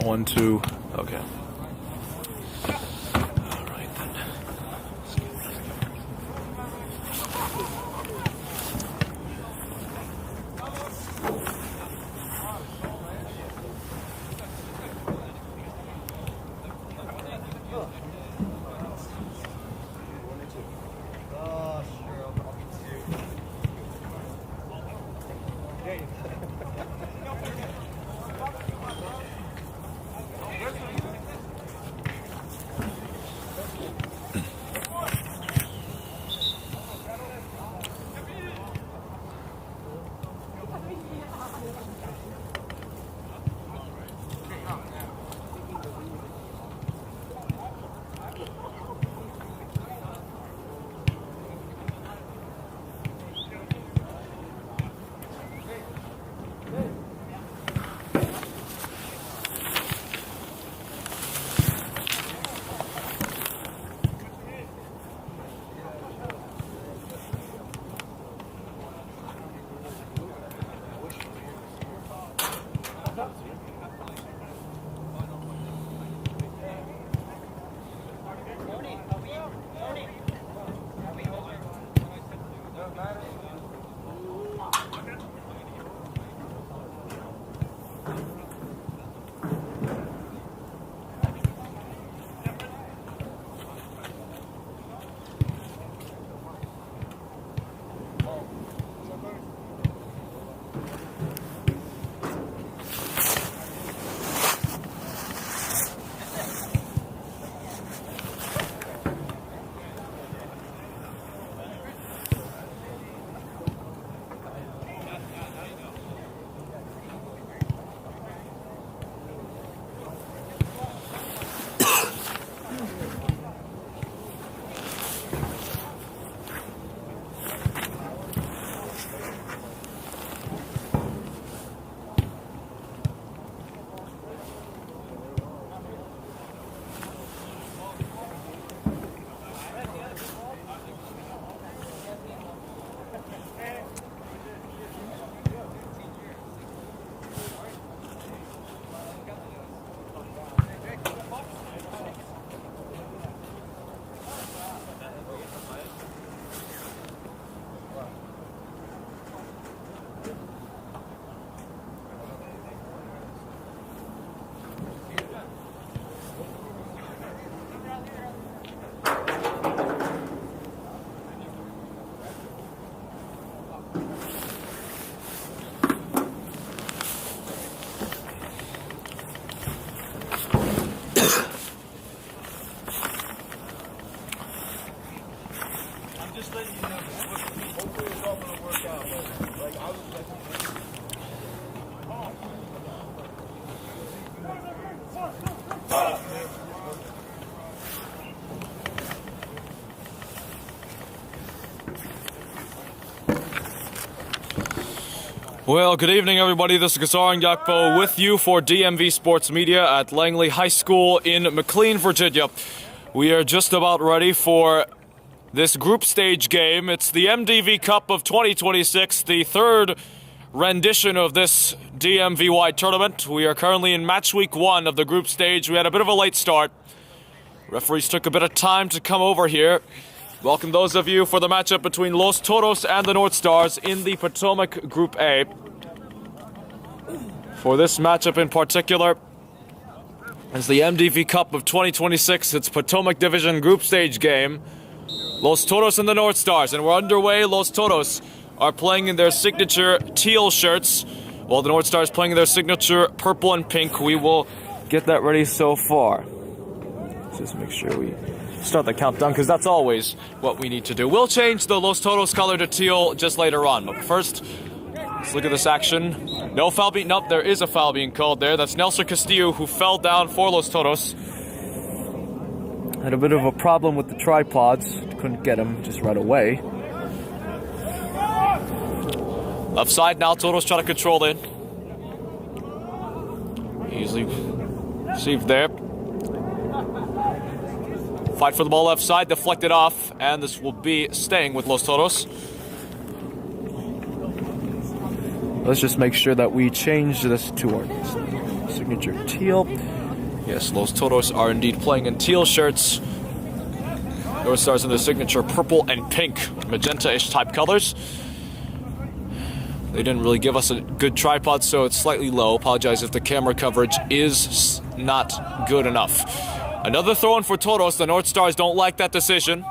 1, 2. Okay. All right then. Well, good evening, everybody. This is Gasaran Yakpo with you for DMV Sports Media at Langley High School in McLean, Virginia. We are just about ready for this group stage game. It's the MDV Cup of 2026, the third rendition of this DMV-wide tournament. We are currently in match week 1 of the group stage. We had a bit of a late start. Referees took a bit of time to come over here. Welcome those of you for the matchup between Los Toros and the North Stars in the Potomac Group A. For this matchup in particular, it's the MDV Cup of 2026. It's Potomac Division Group Stage game. Los Toros and the North Stars, and we're underway. Los Toros are playing in their signature teal shirts, while the North Stars playing in their signature purple and pink. We will get that ready so far. Let's just make sure we start the countdown, because that's always what we need to do. We'll change the Los Toros color to teal just later on, but first, let's look at this action. No foul being, nope, there is a foul being called there. That's Nelson Castillo, who fell down for Los Toros. Had a bit of a problem with the tripods. Couldn't get him just right away. Left side now, Toros trying to control it. Easily received there. Fight for the ball left side, deflected off, and this will be staying with Los Toros. Let's just make sure that we change this to our signature teal. Yes, Los Toros are indeed playing in teal shirts. North Stars in their signature purple and pink, magenta-ish type colors. They didn't really give us a good tripod, so it's slightly low. Apologize if the camera coverage is not good enough. Another throw-in for Toros. The North Stars don't like that decision.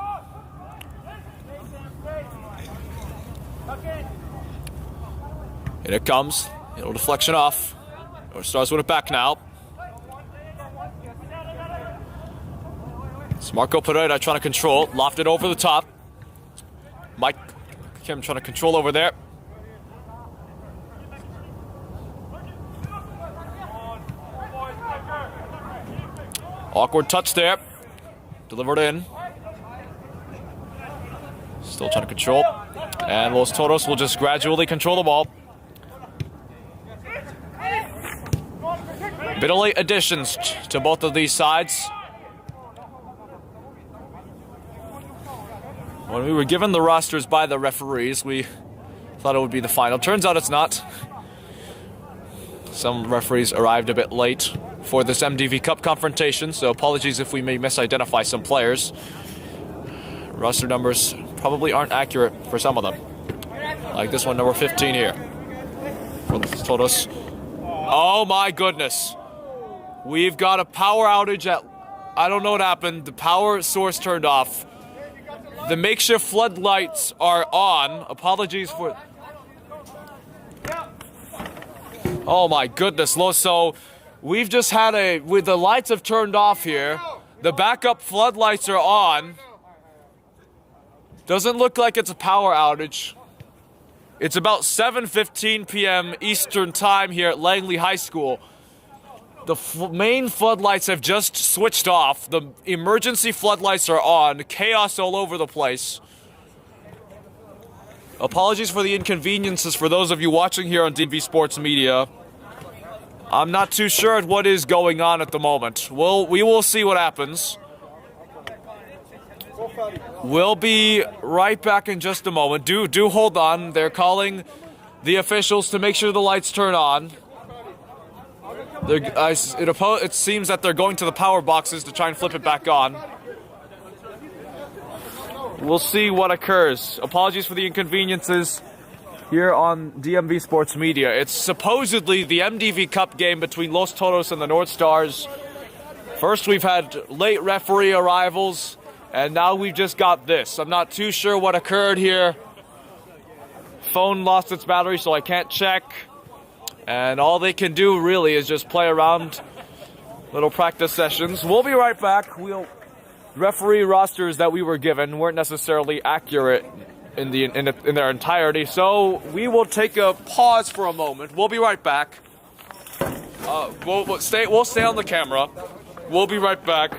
And it comes. A little deflection off. North Stars with it back now. It's Marco Pereira trying to control. Lofted over the top. Mike Kim trying to control over there. Awkward touch there. Delivered in. Still trying to control. And Los Toros will just gradually control the ball. Bit of late additions to both of these sides. When we were given the rosters by the referees, we thought it would be the final. Turns out it's not. Some referees arrived a bit late for this MDV Cup confrontation, so apologies if we may misidentify some players. Roster numbers probably aren't accurate for some of them. Like this one, number 15 here. For the Toros. Oh my goodness. We've got a power outage at... I don't know what happened. The power source turned off. The makeshift floodlights are on. Apologies for... Oh my goodness, so we've just had with the lights have turned off here. The backup floodlights are on. Doesn't look like it's a power outage. It's about 7:15 p.m. Eastern time here at Langley High School. The main floodlights have just switched off. The emergency floodlights are on. Chaos all over the place. Apologies for the inconveniences for those of you watching here on DMV Sports Media. I'm not too sure what is going on at the moment. We will see what happens. We'll be right back in just a moment. Do hold on. They're calling the officials to make sure the lights turn on. It seems that they're going to the power boxes to try and flip it back on. We'll see what occurs. Apologies for the inconveniences here on DMV Sports Media. It's supposedly the MDV Cup game between Los Toros and the North Stars. First, we've had late referee arrivals, and now we've just got this. I'm not too sure what occurred here. Phone lost its battery, so I can't check. And all they can do really is just play around little practice sessions. We'll be right back. Referee rosters that we were given weren't necessarily accurate in their entirety, so we will take a pause for a moment. We'll be right back. We'll stay on the camera. We'll be right back.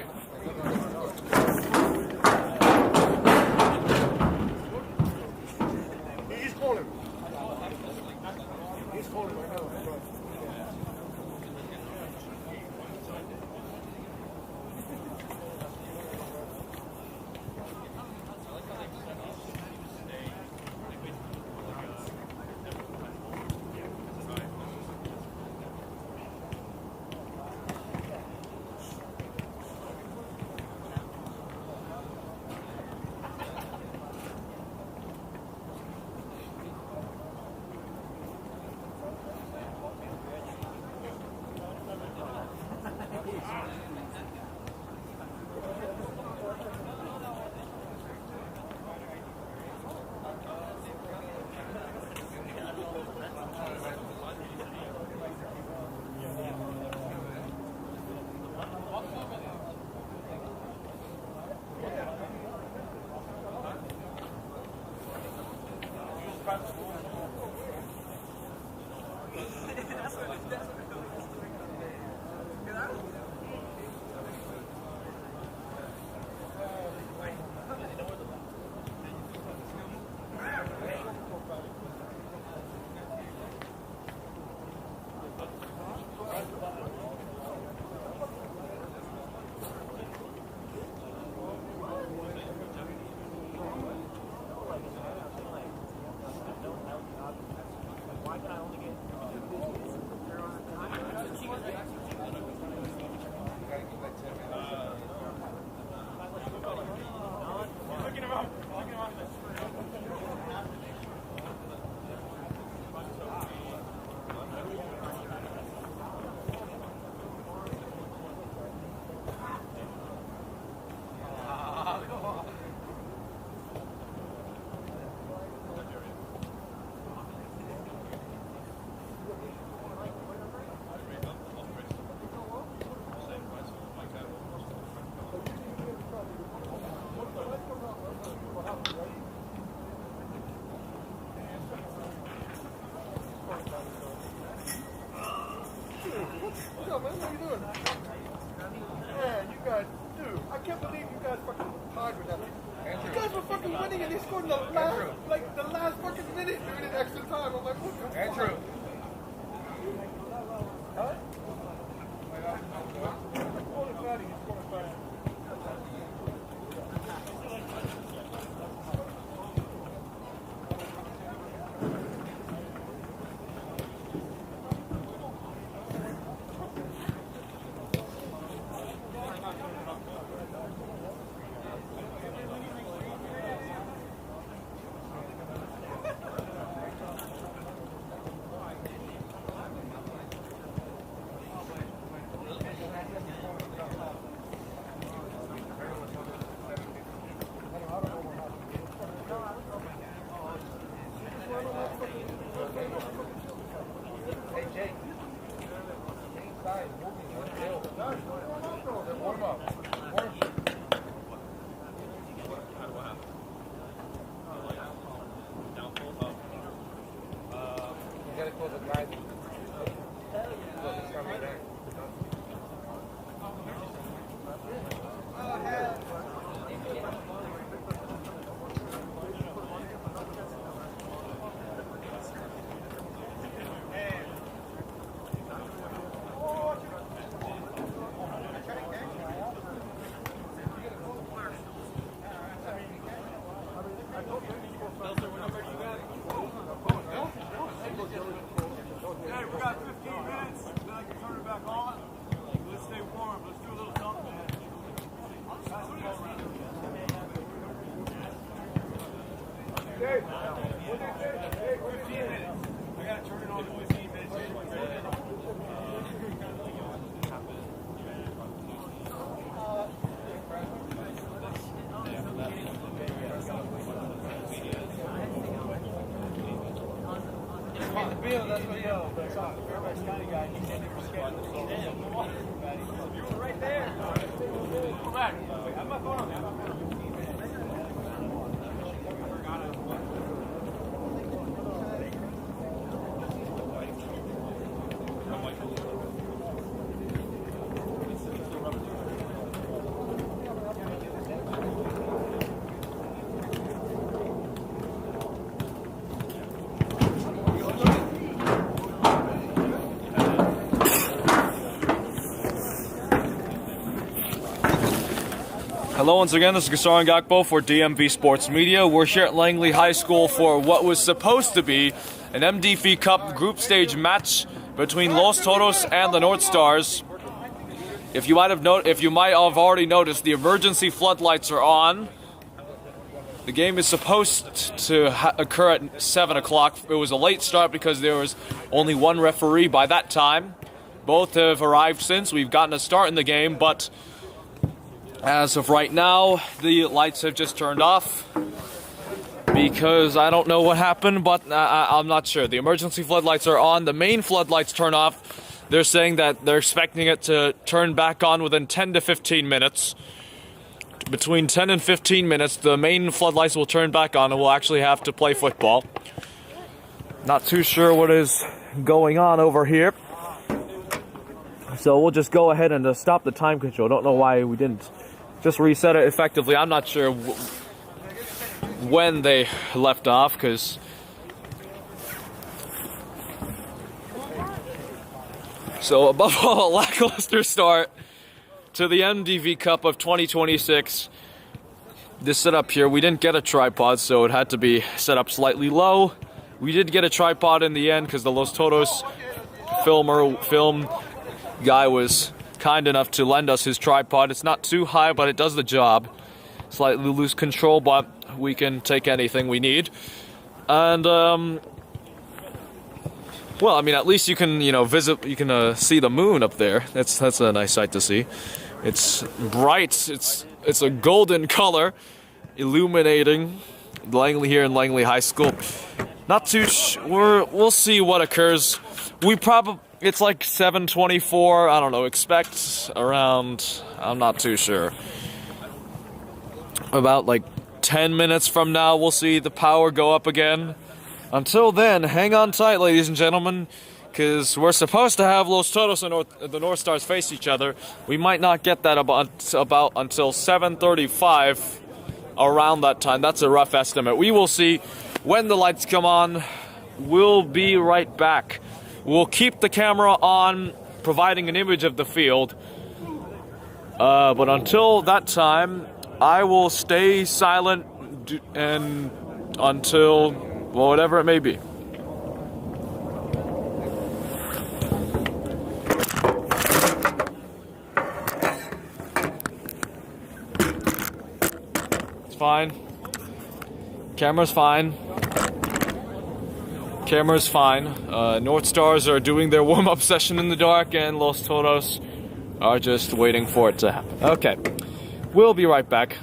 Hello once again, this is Gasar Ngakpo for DMV Sports Media. We're here at Langley High School for what was supposed to be an MDV Cup group stage match between Los Toros and the North Stars. If you might have already noticed, the emergency floodlights are on. The game is supposed to occur at 7 o'clock. It was a late start because there was only one referee by that time. Both have arrived since. We've gotten a start in the game, but as of right now, the lights have just turned off because I don't know what happened, but I'm not sure. The emergency floodlights are on. The main floodlights turn off. They're saying that they're expecting it to turn back on within 10 to 15 minutes. Between 10 and 15 minutes, the main floodlights will turn back on and we'll actually have to play football. Not too sure what is going on over here. So we'll just go ahead and stop the time control. Don't know why we didn't just reset it effectively. I'm not sure when they left off, because so above all, a lackluster start to the MDV Cup of 2026. This setup here, we didn't get a tripod, so it had to be set up slightly low. We did get a tripod in the end because the Los Toros film guy was kind enough to lend us his tripod. It's not too high, but it does the job. Slightly loose control, but we can take anything we need. And well, I mean, at least you can, see the moon up there. That's a nice sight to see. It's bright. It's a golden color, illuminating Langley here in Langley High School. Not too we'll see what occurs. It's like 7:24. I don't know. Expect around. I'm not too sure. About like 10 minutes from now, we'll see the power go up again. Until then, hang on tight, ladies and gentlemen, because we're supposed to have Los Toros and the North Stars face each other. We might not get that about until 7:35. Around that time. That's a rough estimate. We will see when the lights come on. We'll be right back. We'll keep the camera on, providing an image of the field. But until that time, I will stay silent and until, well, whatever it may be. It's fine. Camera's fine. Camera's fine. North Stars are doing their warm-up session in the dark, and Los Toros are just waiting for it to happen. Okay, we'll be right back.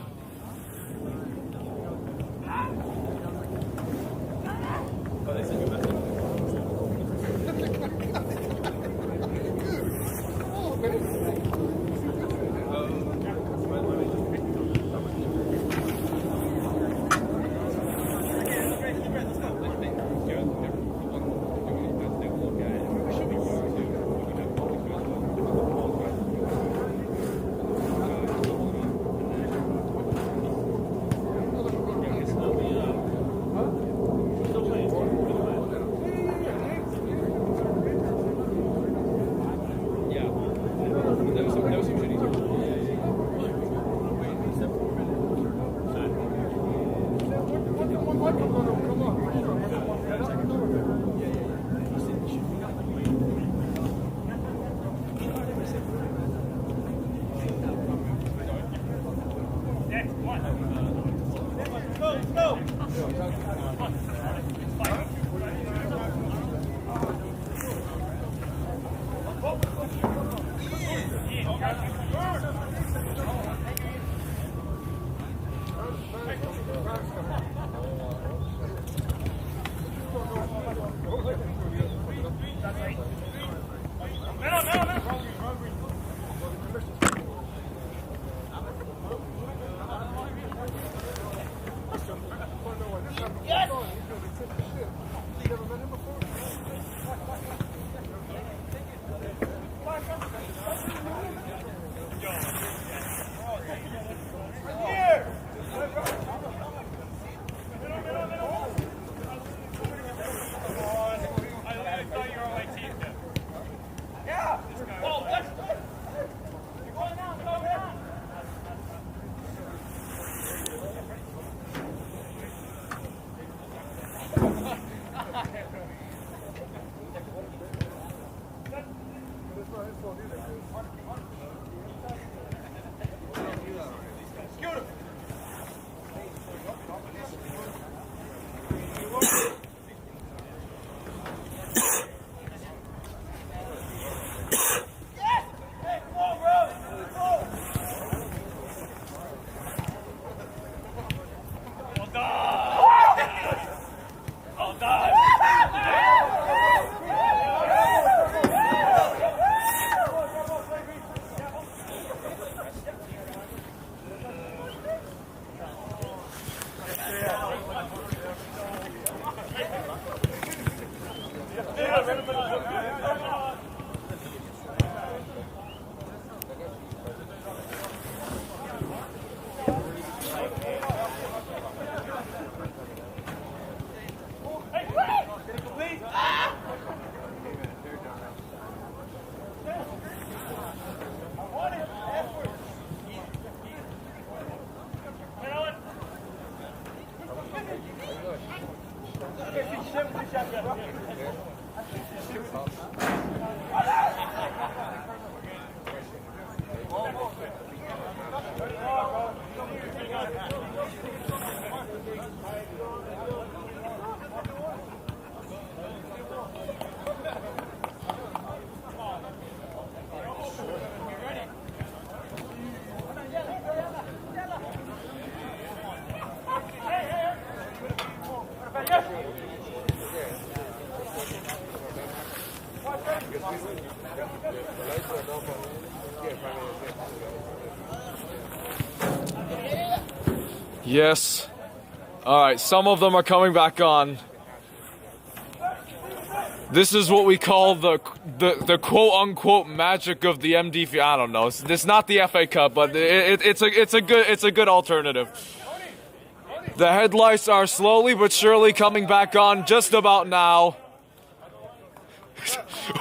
Yes. All right, some of them are coming back on. This is what we call the quote-unquote magic of the MDV. I don't know. It's not the FA Cup, but it's a good alternative. The headlights are slowly but surely coming back on just about now.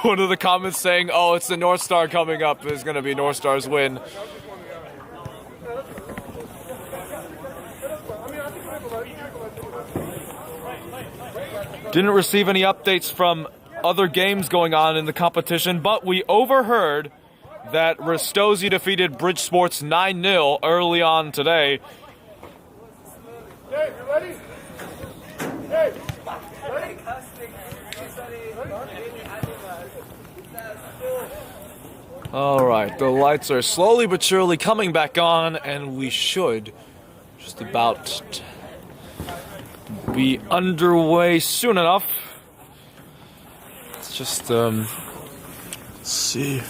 One of the comments saying, "Oh, it's the North Star coming up. It's going to be North Star's win." Didn't receive any updates from other games going on in the competition, but we overheard that Rastosi defeated Bridgesports 9-0 early on today. Hey, you ready? Hey, ready? All right, the lights are slowly but surely coming back on, and we should just about be underway soon enough. Let's just let's see.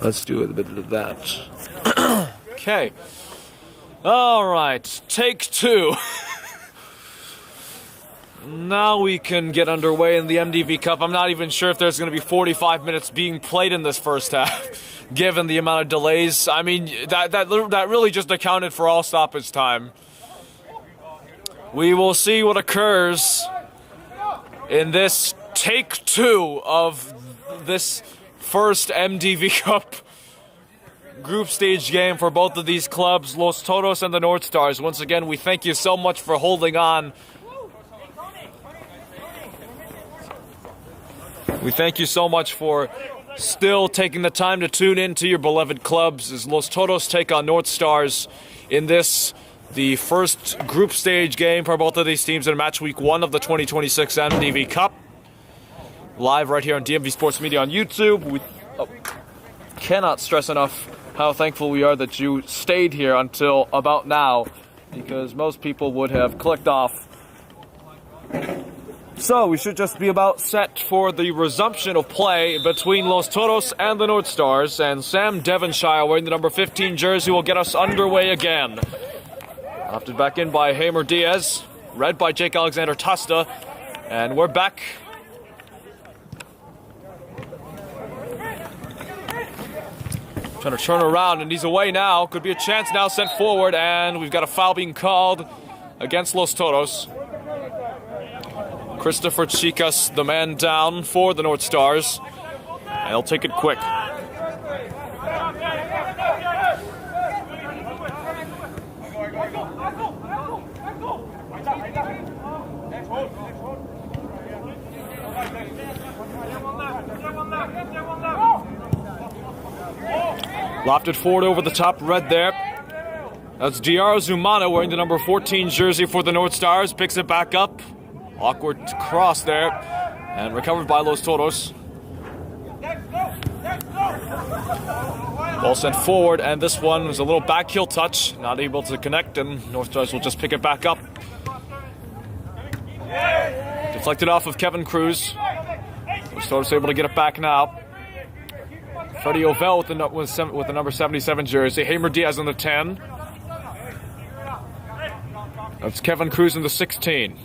Let's do a bit of that. Okay. All right, take two. Now we can get underway in the MDV Cup. I'm not even sure if there's going to be 45 minutes being played in this first half, given the amount of delays. I mean, that really just accounted for all stoppage time. We will see what occurs in this take two of this first MDV Cup group stage game for both of these clubs, Los Toros and the North Stars. Once again, we thank you so much for holding on. We thank you so much for still taking the time to tune in to your beloved clubs as Los Toros take on North Stars in this, the first group stage game for both of these teams in match week 1 of the 2026 MDV Cup. Live right here on DMV Sports Media on YouTube. We cannot stress enough how thankful we are that you stayed here until about now, because most people would have clicked off. So we should just be about set for the resumption of play between Los Toros and the North Stars, and Sam Devonshire wearing the number 15 jersey will get us underway again. Opted back in by Hamer Diaz, read by Jake Alexander Tusta, and we're back. Trying to turn around, and he's away now. Could be a chance now sent forward, and we've got a foul being called against Los Toros. Christopher Chicas, the man down for the North Stars, and he'll take it quick. Lofted forward over the top, red there. That's Giaro Zumana wearing the number 14 jersey for the North Stars. Picks it back up. Awkward cross there. And recovered by Los Toros. Ball sent forward, and this one was a little back heel touch. Not able to connect, and North Stars will just pick it back up. Deflected off of Kevin Cruz. Los Toros able to get it back now. Freddie Ovell with the number 77 jersey. Hamer Diaz in the 10. That's Kevin Cruz in the 16.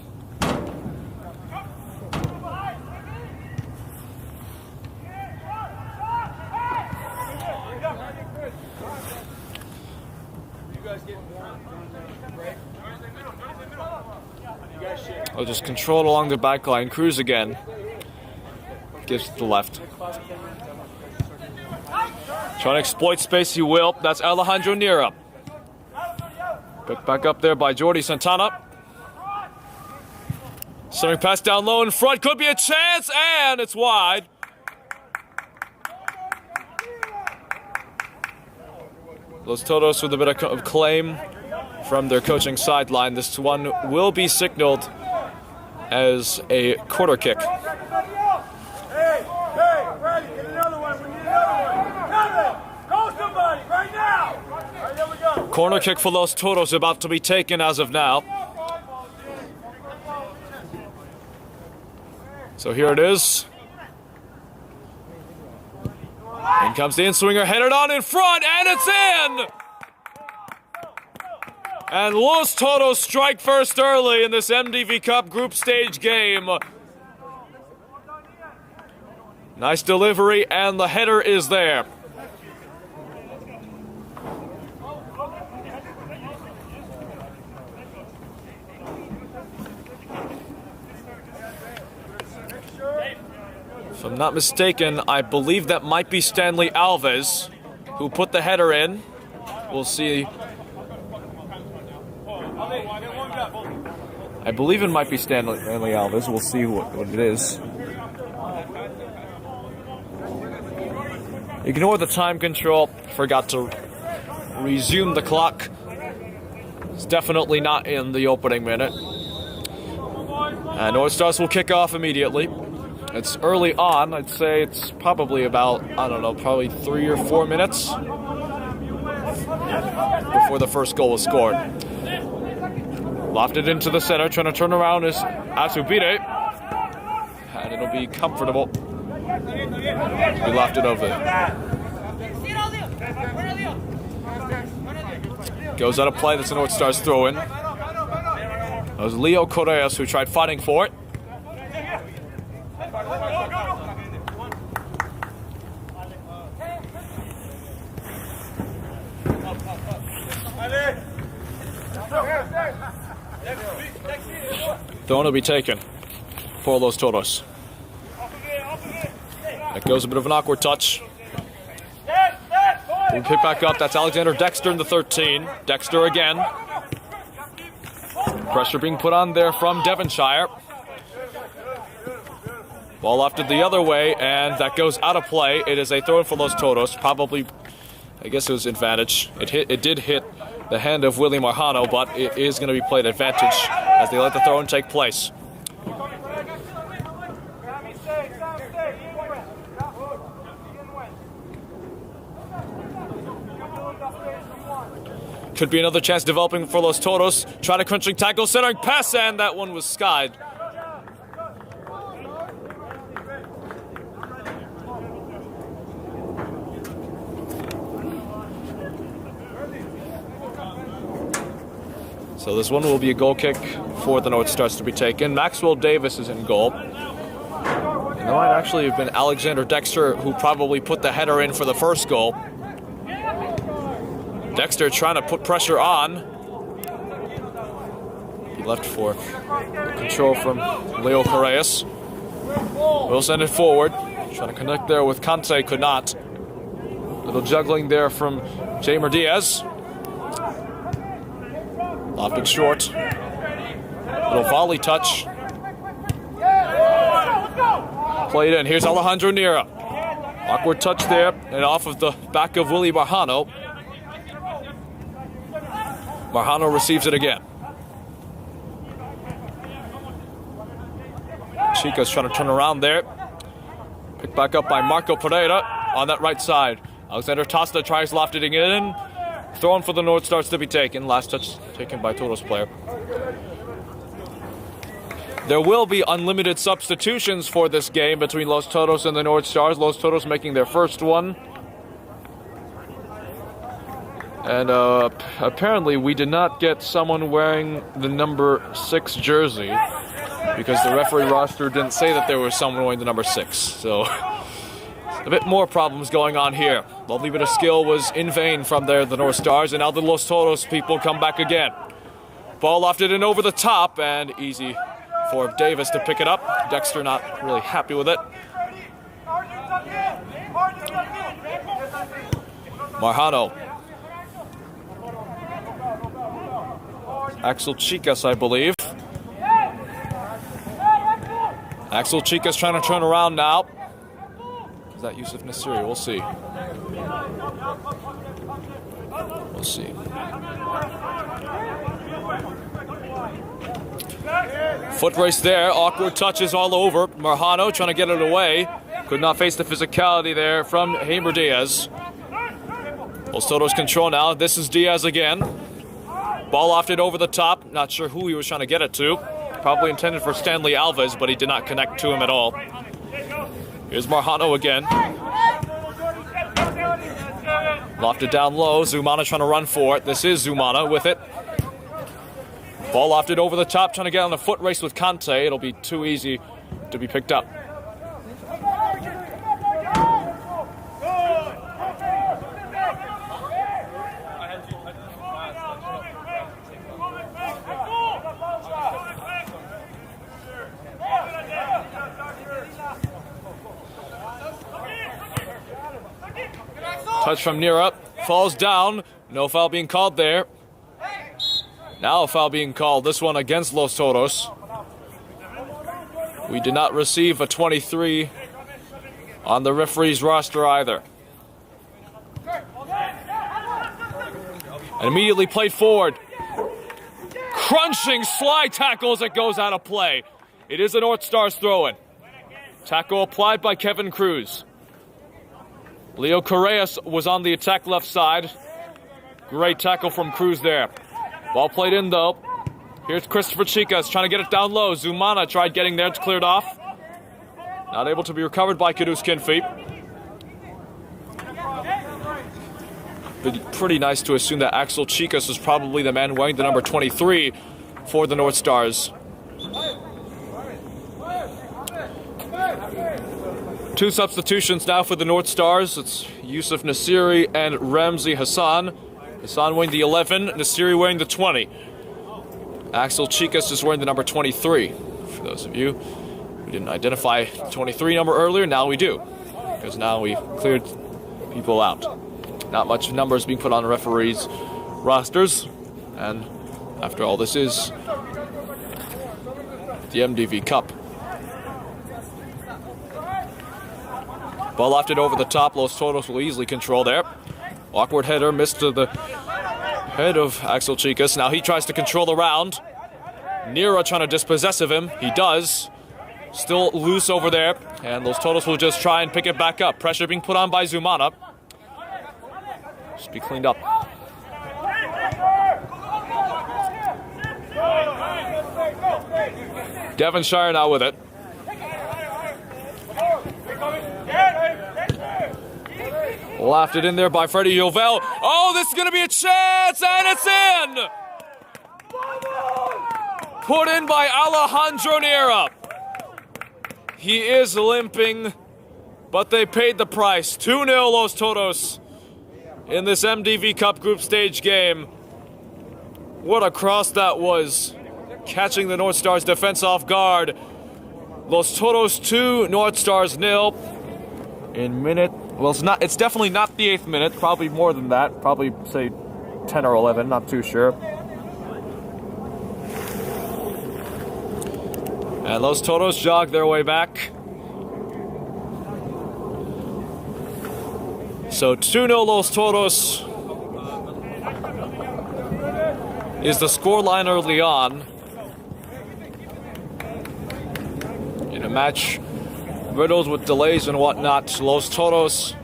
I'll just control along the back line. Cruz again. Gives to the left. Trying to exploit space, he will. That's Alejandro Nira. Picked back up there by Jordi Santana. Centering pass down low in front. Could be a chance, and it's wide. Los Toros with a bit of claim from their coaching sideline. This one will be signaled as a corner kick. Hey, Brady, get another one. We need another one. Call somebody right now. All right, there we go. Corner kick for Los Toros about to be taken as of now. So here it is. In comes the in-swinger, headed on in front, and it's in! And Los Toros strike first early in this MDV Cup group stage game. Nice delivery, and the header is there. If I'm not mistaken, I believe that might be Stanley Alves who put the header in. We'll see. I believe it might be Stanley Alves. We'll see what it is. Ignore the time control. Forgot to resume the clock. It's definitely not in the opening minute. And North Stars will kick off immediately. It's early on. I'd say it's probably about, I don't know, probably 3 or 4 minutes before the first goal was scored. Lofted into the center, trying to turn around is Asubire. And it'll be comfortable. Be lofted over there. Goes out of play. That's the North Stars throw in. It was Leo Correas who tried fighting for it. Throwing will be taken for Los Toros. That goes a bit of an awkward touch. We'll pick back up. That's Alexander Dexter in the 13. Dexter again. Pressure being put on there from Devonshire. Ball lofted the other way, and that goes out of play. It is a throw-in for Los Toros. Probably, I guess it was advantage. It did hit the hand of Willie Marjano, but it is going to be played advantage as they let the throw-in take place. Could be another chance developing for Los Toros. Trying to crunching tackle, centering pass, and that one was skied. So this one will be a goal kick for the North Stars to be taken. Maxwell Davis is in goal. And it might actually have been Alexander Dexter who probably put the header in for the first goal. Dexter trying to put pressure on. He left for control from Leo Correas. Will send it forward. Trying to connect there with Conte, could not. Little juggling there from Jamer Diaz. Lofted short. Little volley touch. Played in. Here's Alejandro Nira. Awkward touch there, and off of the back of Willie Marjano. Marjano receives it again. Chica's trying to turn around there. Picked back up by Marco Pereira on that right side. Alexander Tosta tries lofting it in. Thrown for the North Stars to be taken. Last touch taken by Toros player. There will be unlimited substitutions for this game between Los Toros and the North Stars. Los Toros making their first one. And apparently we did not get someone wearing the number 6 jersey because the referee roster didn't say that there was someone wearing the number 6. So a bit more problems going on here. Lovely bit of skill was in vain from the North Stars, and now the Los Toros people come back again. Ball lofted in over the top, and easy for Davis to pick it up. Dexter not really happy with it. Marjano. Axel Chicas, I believe. Axel Chica's trying to turn around now. Is that Yusuf Nasiri? We'll see. We'll see. Foot race there. Awkward touches all over. Marjano trying to get it away. Could not face the physicality there from Hamer Diaz. Los Toros control now. This is Diaz again. Ball lofted over the top. Not sure who he was trying to get it to. Probably intended for Stanley Alves, but he did not connect to him at all. Here's Marjano again. Lofted down low. Zumana trying to run for it. This is Zumana with it. Ball lofted over the top, trying to get on a foot race with Conte. It'll be too easy to be picked up. Touch from Nira. Falls down. No foul being called there. Now a foul being called. This one against Los Toros. We did not receive a 23 on the referee's roster either. And immediately played forward. Crunching slide tackle as it goes out of play. It is a North Stars throw-in. Tackle applied by Kevin Cruz. Leo Correas was on the attack left side. Great tackle from Cruz there. Ball played in though. Here's Christopher Chicas trying to get it down low. Zumana tried getting there. It's cleared off. Not able to be recovered by Kudus Kinfi. But pretty nice to assume that Axel Chicas was probably the man wearing the number 23 for the North Stars. Two substitutions now for the North Stars. It's Yusuf Nasiri and Ramzi Hassan. Hassan wearing the 11, Nasiri wearing the 20. Axel Chicas is wearing the number 23. For those of you who didn't identify the 23 number earlier, now we do. Because now we've cleared people out. Not much numbers being put on the referees' rosters. And after all, this is the MDV Cup. Ball lofted over the top. Los Toros will easily control there. Awkward header, missed to the head of Axel Chicas. Now he tries to control the round. Nira trying to dispossess of him. He does. Still loose over there. And Los Toros will just try and pick it back up. Pressure being put on by Zumana. Should be cleaned up. Devonshire now with it. Lofted in there by Freddie Jovel. Oh, this is going to be a chance, and it's in! Put in by Alejandro Nira. He is limping, but they paid the price. 2-0 Los Toros in this MDV Cup group stage game. What a cross that was. Catching the North Stars defense off guard. Los Toros 2, North Stars 0. In minute, well, it's definitely not the 8th minute, probably more than that, probably say 10 or 11, not too sure. And Los Toros jog their way back. So 2-0 Los Toros is the scoreline early on. In a match riddled with delays and whatnot, Los Toros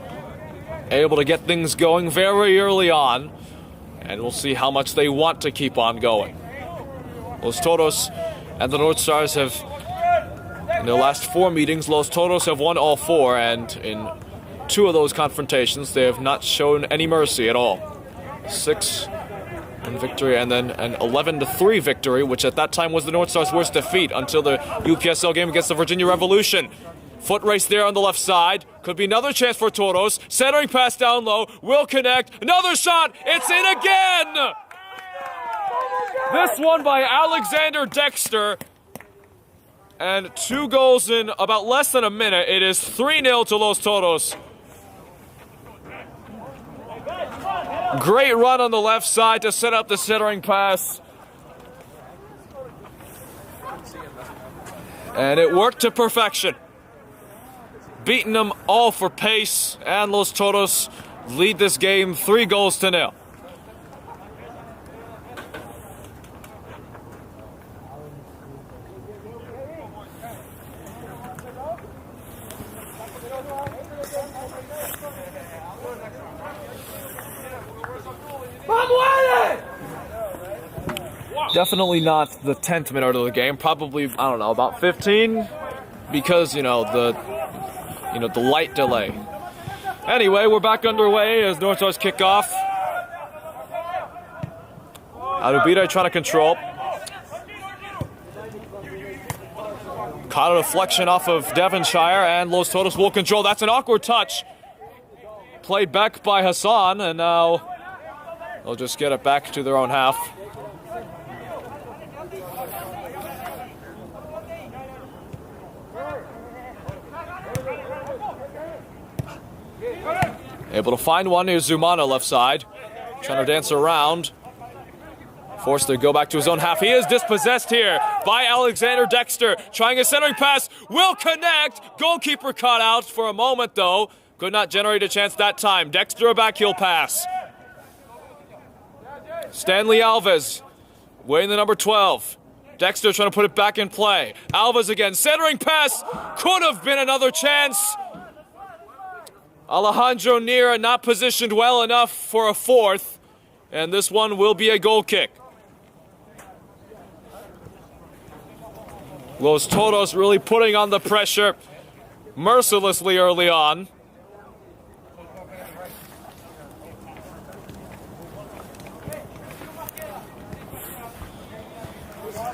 able to get things going very early on, and we'll see how much they want to keep on going. Los Toros and the North Stars have, in their last 4 meetings, Los Toros have won all 4, and in 2 of those confrontations, they have not shown any mercy at all. 6 in victory, and then an 11-3 victory, which at that time was the North Stars' worst defeat until the UPSL game against the Virginia Revolution. Foot race there on the left side. Could be another chance for Toros. Centering pass down low. Will connect. Another shot. It's in again! This one by Alexander Dexter. And 2 goals in about less than a minute. It is 3-0 to Los Toros. Great run on the left side to set up the centering pass. And it worked to perfection. Beating them all for pace, and Los Toros lead this game 3-0. Definitely not the 10th minute of the game. Probably, I don't know, about 15, because the light delay. Anyway, we're back underway as North Stars kick off. Adubita trying to control. Caught a deflection off of Devonshire, and Los Toros will control. That's an awkward touch. Played back by Hassan, and now they'll just get it back to their own half. Able to find one. Here's Zumano left side. Trying to dance around. Forced to go back to his own half. He is dispossessed here by Alexander Dexter. Trying a centering pass. Will connect. Goalkeeper caught out for a moment, though. Could not generate a chance that time. Dexter a backheel pass. Stanley Alves. Weighing the number 12. Dexter trying to put it back in play. Alves again. Centering pass. Could have been another chance. Alejandro Nira not positioned well enough for a fourth, and this one will be a goal kick. Los Toros really putting on the pressure mercilessly early on.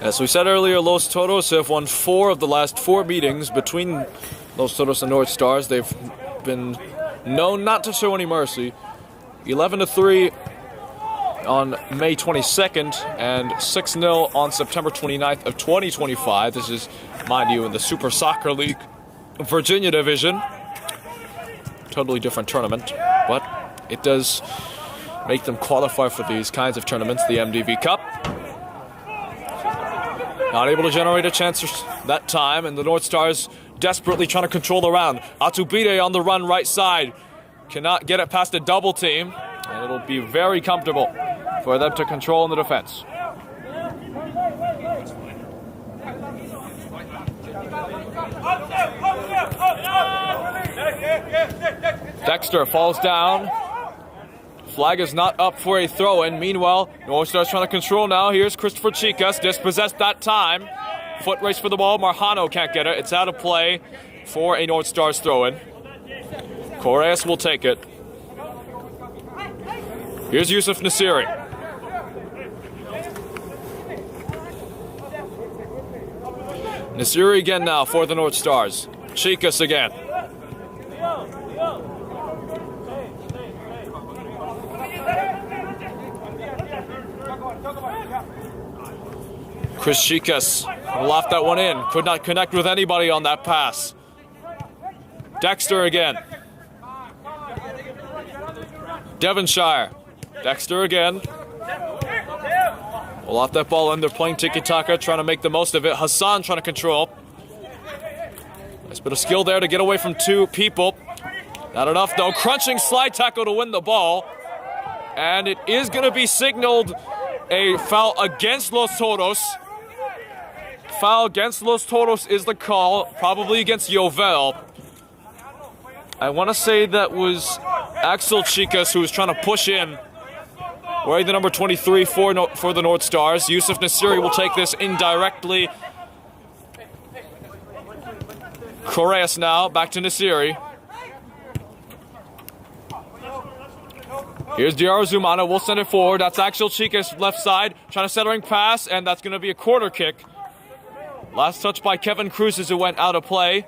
As we said earlier, Los Toros have won 4 of the last 4 meetings between Los Toros and North Stars. They've been known not to show any mercy. 11-3 on May 22nd and 6-0 on September 29th of 2025. This is, mind you, in the Super Soccer League Virginia Division. Totally different tournament, but it does make them qualify for these kinds of tournaments, the MDV Cup. Not able to generate a chance that time, and the North Stars desperately trying to control the round. Atubide on the run right side. Cannot get it past a double team, and it'll be very comfortable for them to control in the defense. Dexter falls down. Flag is not up for a throw-in. Meanwhile, North Stars trying to control now. Here's Christopher Chicas, dispossessed that time. Foot race for the ball. Marjano can't get it. It's out of play for a North Stars throw-in. Correas will take it. Here's Yusuf Nasiri. Nasiri again now for the North Stars. Chicas again. Chris Chicas loft that one in. Could not connect with anybody on that pass. Dexter again. Devonshire. Dexter again. We'll off that ball in. They're playing tiki-taka, trying to make the most of it. Hassan trying to control. Nice bit of skill there to get away from 2 people. Not enough, though. Crunching slide tackle to win the ball. And it is going to be signaled a foul against Los Toros. Foul against Los Toros is the call, probably against Yovel. I want to say that was Axel Chicas who was trying to push in. Wearing the number 23 for the North Stars. Yusuf Nasiri will take this indirectly. Correas now, back to Nasiri. Here's Diaro Zumano, we'll send it forward. That's Axel Chicas left side, trying to centering pass, and that's going to be a corner kick. Last touch by Kevin Cruz as it went out of play.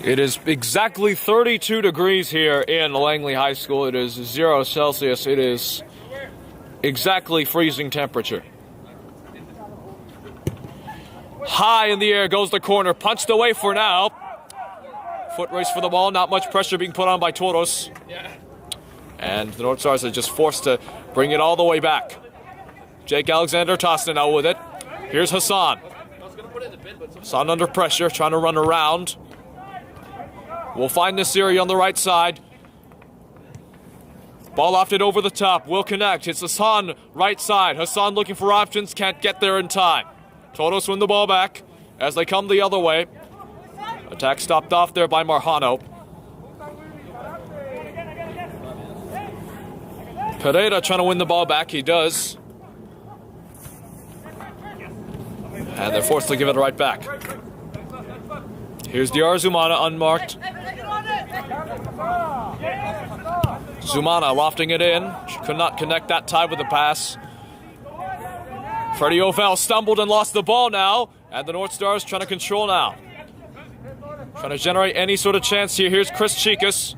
It is exactly 32 degrees here in Langley High School. It is 0 Celsius. It is exactly freezing temperature. High in the air goes the corner, punched away for now. Foot race for the ball, not much pressure being put on by Toros. And the North Stars are just forced to bring it all the way back. Jake Alexander Tosta now with it. Here's Hassan. Hassan under pressure, trying to run around. We'll find Nasiri on the right side. Ball lofted over the top, will connect. It's Hassan, right side. Hassan looking for options, can't get there in time. Toros win the ball back as they come the other way. Attack stopped off there by Marjano. Pereira trying to win the ball back, he does. And they're forced to give it right back. Here's Diar Zumana, unmarked. Zumana lofting it in. She could not connect that time with the pass. Freddie Ovel stumbled and lost the ball now. And the North Stars trying to control now. Trying to generate any sort of chance here. Here's Chris Chikas.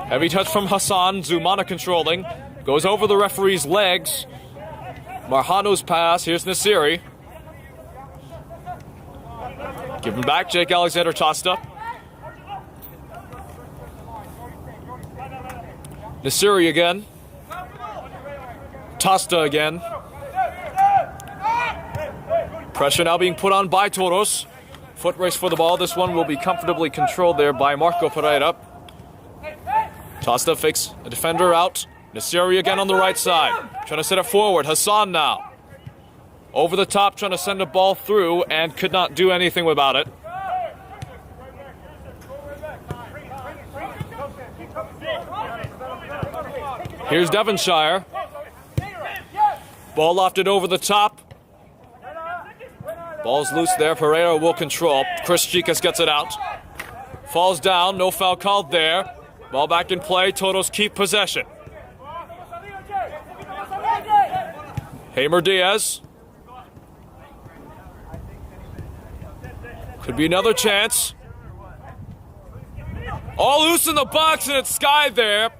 Heavy touch from Hassan. Zumana controlling. Goes over the referee's legs. Marjano's pass. Here's Nasiri. Give him back. Jake Alexander Tosta. Nasiri again. Tosta again. Pressure now being put on by Toros. Foot race for the ball. This one will be comfortably controlled there by Marco Pereira. Tosta fakes a defender out. Nasiri again on the right side. Trying to set it forward. Hassan now. Over the top, trying to send a ball through and could not do anything about it. Here's Devonshire. Ball lofted over the top. Ball's loose there. Pereira will control. Chris Chikas gets it out. Falls down. No foul called there. Ball back in play. Toros keep possession. Hamer Diaz. Could be another chance. All loose in the box and it's Sky there.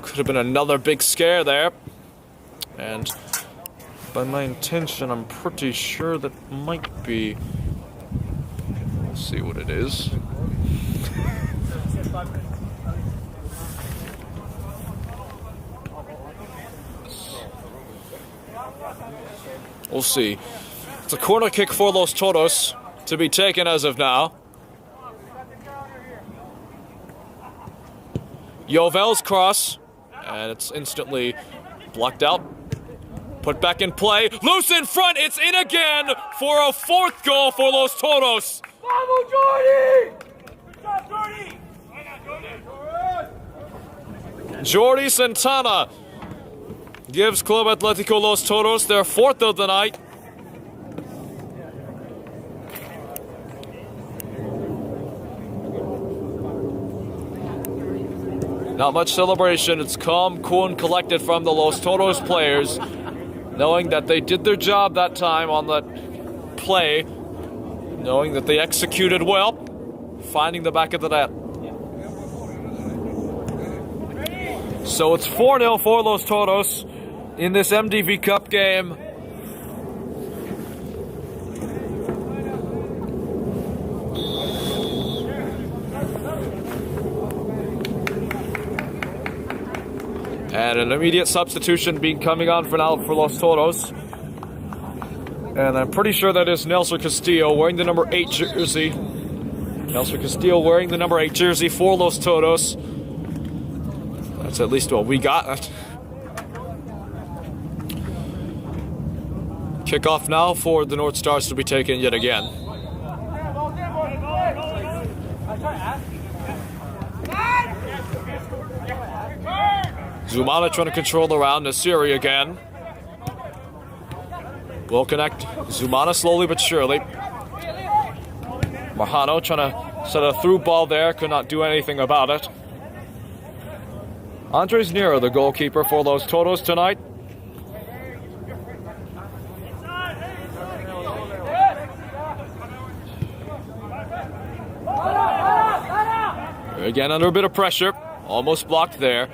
Could have been another big scare there. And by my intention, I'm pretty sure that might be... We'll see what it is. We'll see. It's a corner kick for Los Toros to be taken as of now. Yovel's cross. And it's instantly blocked out. Put back in play. Loose in front. It's in again for a fourth goal for Los Toros. Vamos, Jordy! Good job, Jordy! Jordi Santana gives Club Atletico Los Toros their fourth of the night. Not much celebration. It's calm, cool, and collected from the Los Toros players, knowing that they did their job that time on that play, knowing that they executed well, finding the back of the net. So it's 4-0 for Los Toros in this MDV Cup game. And an immediate substitution coming on for now for Los Toros. And I'm pretty sure that is Nelson Castillo wearing the number 8 jersey. Nelson Castillo wearing the number 8 jersey for Los Toros. That's at least what we got. Kickoff now for the North Stars to be taken yet again. Zumana trying to control the round. Nasiri again. Will connect. Zumana slowly but surely. Marjano trying to set a through ball there. Could not do anything about it. Andres Nero, the goalkeeper for Los Toros tonight. Again under a bit of pressure. Almost blocked there.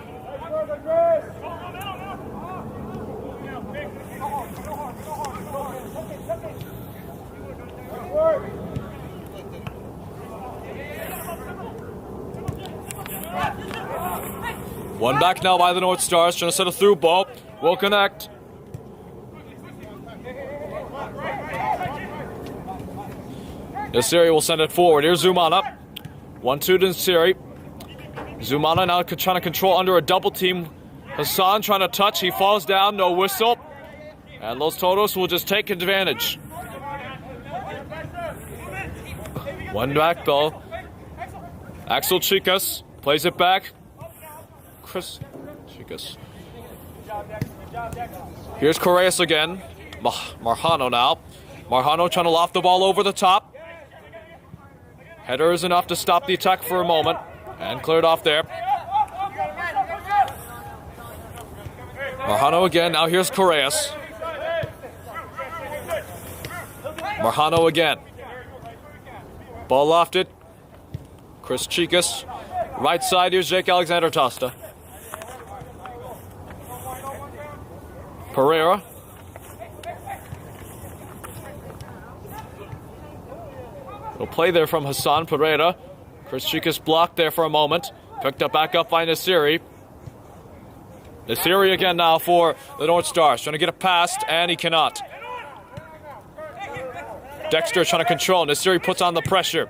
One back now by the North Stars, trying to set a through ball. Will connect. Nasiri will send it forward. Here's Zumana. 1-2 to Nasiri. Zumana now trying to control under a double team. Hassan trying to touch. He falls down. No whistle. And Los Toros will just take advantage. One back though. Axel Chicas plays it back. Chris Chicas. Here's Correas again. Marjano now. Marjano trying to loft the ball over the top. Header is enough to stop the attack for a moment. And cleared off there. Marjano again. Now here's Correas. Marjano again. Ball lofted. Chris Chicas. Right side, here's Jake Alexander Tosta. Pereira. He'll play there from Hassan Pereira. Chris Chicas blocked there for a moment. Picked up back up by Nasiri. Nasiri again now for the North Stars. Trying to get it past, and he cannot. Dexter trying to control. Nasiri puts on the pressure.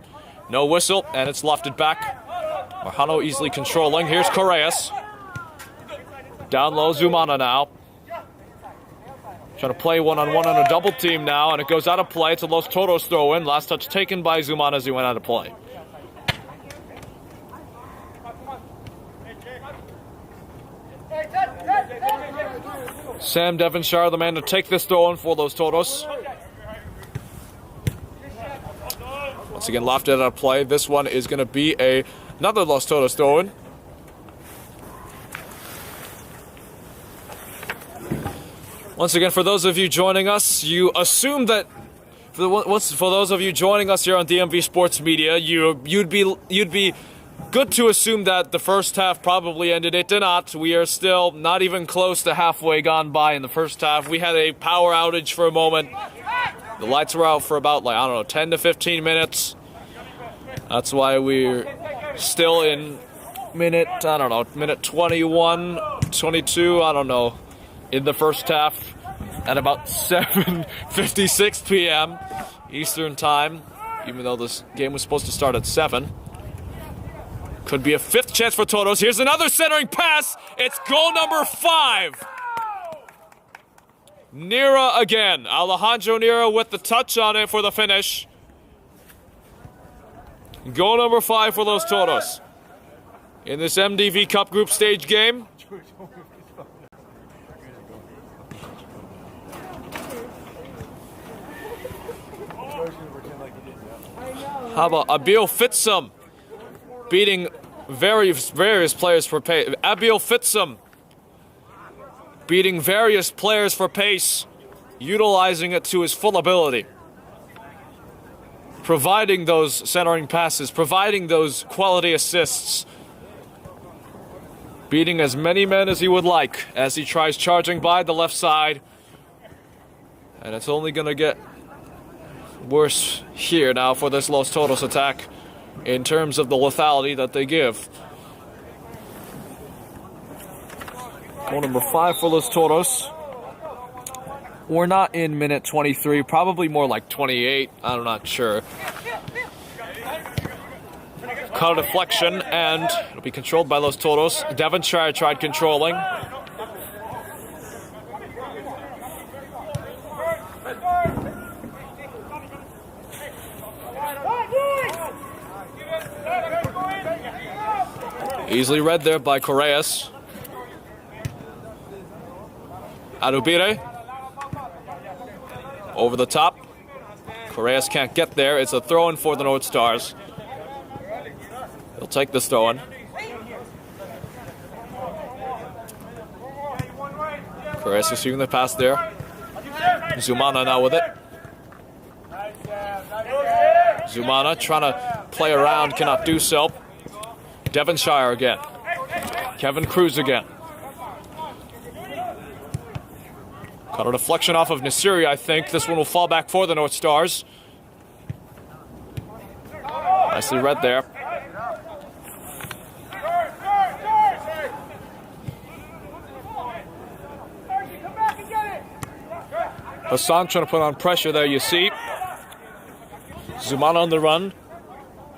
No whistle, and it's lofted back. Marjano easily controlling. Here's Correas. Down low, Zumana now. Trying to play one-on-one on a double team now, and it goes out of play. It's a Los Toros throw-in. Last touch taken by Zumana as he went out of play. Sam Devonshire, the man to take this throw-in for Los Toros. Once again, lofted out of play. This one is going to be another Los Toros throw-in. Once again, for those of you joining us, you assume that for those of you joining us here on DMV Sports Media, you'd be good to assume that the first half probably ended. It did not. We are still not even close to halfway gone by in the first half. We had a power outage for a moment. The lights were out for about 10 to 15 minutes. That's why we're still in minute 21, 22, in the first half at about 7:56 p.m. Eastern Time, even though this game was supposed to start at 7. Could be a fifth chance for Toros. Here's another centering pass. It's goal number 5. Nira again. Alejandro Nira with the touch on it for the finish. Goal number 5 for Los Toros in this MDV Cup group stage game. How about Abil Fitsum beating various players for pace. Abil Fitsum beating various players for pace, utilizing it to his full ability. Providing those centering passes, providing those quality assists. Beating as many men as he would like as he tries charging by the left side. And it's only going to get worse here now for this Los Toros attack in terms of the lethality that they give. Goal number 5 for Los Toros. We're not in minute 23, probably more like 28. I'm not sure. Caught a deflection, and it'll be controlled by Los Toros. Devonshire tried controlling. Easily read there by Correas. Arubire. Over the top. Correas can't get there. It's a throw-in for the North Stars. He'll take this throw-in. Correas receiving the pass there. Zumana now with it. Zumana trying to play around, cannot do so. Devonshire again. Kevin Cruz again. Got a deflection off of Nasiri, I think. This one will fall back for the North Stars. Nicely read there. Hassan trying to put on pressure there, you see. Zumana on the run.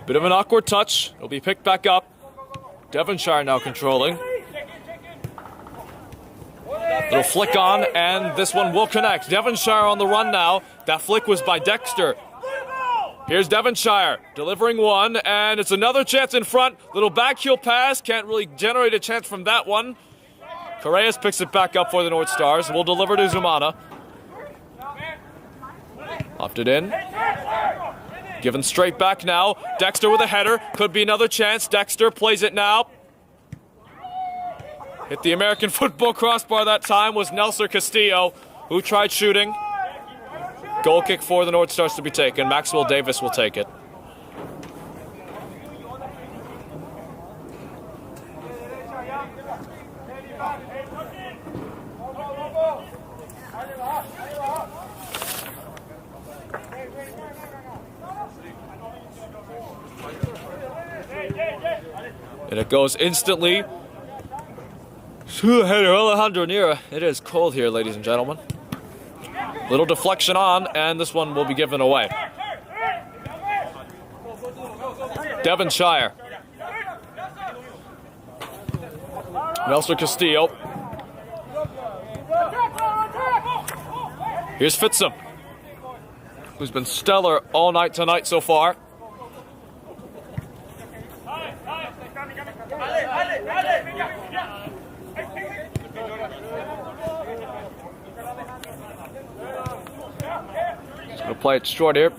Bit of an awkward touch. It'll be picked back up. Devonshire now controlling. Little flick on, and this one will connect. Devonshire on the run now. That flick was by Dexter. Here's Devonshire delivering one, and it's another chance in front. Little backheel pass. Can't really generate a chance from that one. Correas picks it back up for the North Stars. Will deliver to Zumana. Left it in. Given straight back now. Dexter with a header. Could be another chance. Dexter plays it now. Hit the American football crossbar that time was Nelson Castillo, who tried shooting. Goal kick for the North Stars to be taken. Maxwell Davis will take it. And it goes instantly to the header, Alejandro Nira. It is cold here, ladies and gentlemen. Little deflection on, and this one will be given away. Devonshire. Nelson Castillo. Here's Fitzum, who's been stellar all night tonight so far. Gonna play it short here.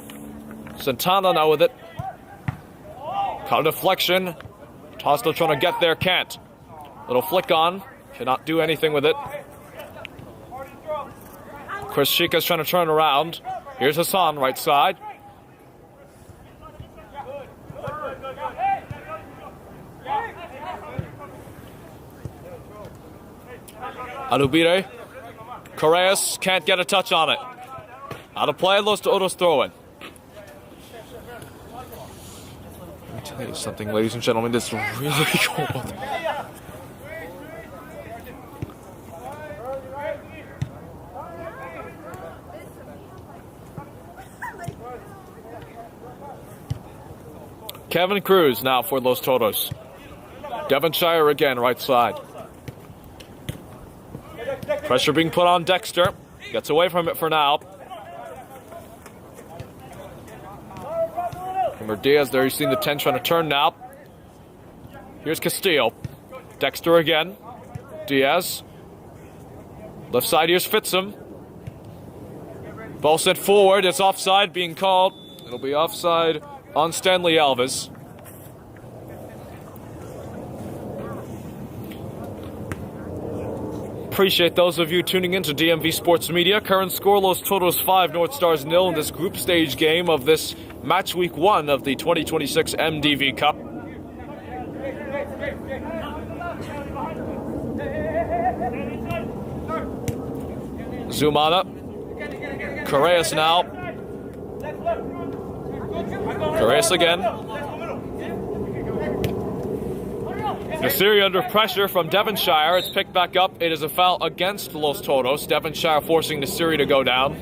Santana now with it. Caught a deflection. Tosto trying to get there, can't. Little flick on. Cannot do anything with it. Chris Chica's trying to turn around. Here's Hassan, right side. Alubire. Correas can't get a touch on it. Out of play, Los Toros throw in. Let me tell you something, ladies and gentlemen, this is really cold. Kevin Cruz now for Los Toros. Devonshire again, right side. Pressure being put on Dexter. Gets away from it for now. Remember Diaz there, you've seen the 10 trying to turn now. Here's Castillo. Dexter again. Diaz. Left side, here's Fitzum. Ball sent forward, it's offside being called. It'll be offside on Stanley Alves. Appreciate those of you tuning in to DMV Sports Media. Current score, Los Toros 5, North Stars 0 in this group stage game of this match week 1 of the 2026 MDV Cup. Zumana. Correas now. Correas again. Nasiri under pressure from Devonshire. It's picked back up. It is a foul against Los Toros. Devonshire forcing Nasiri to go down.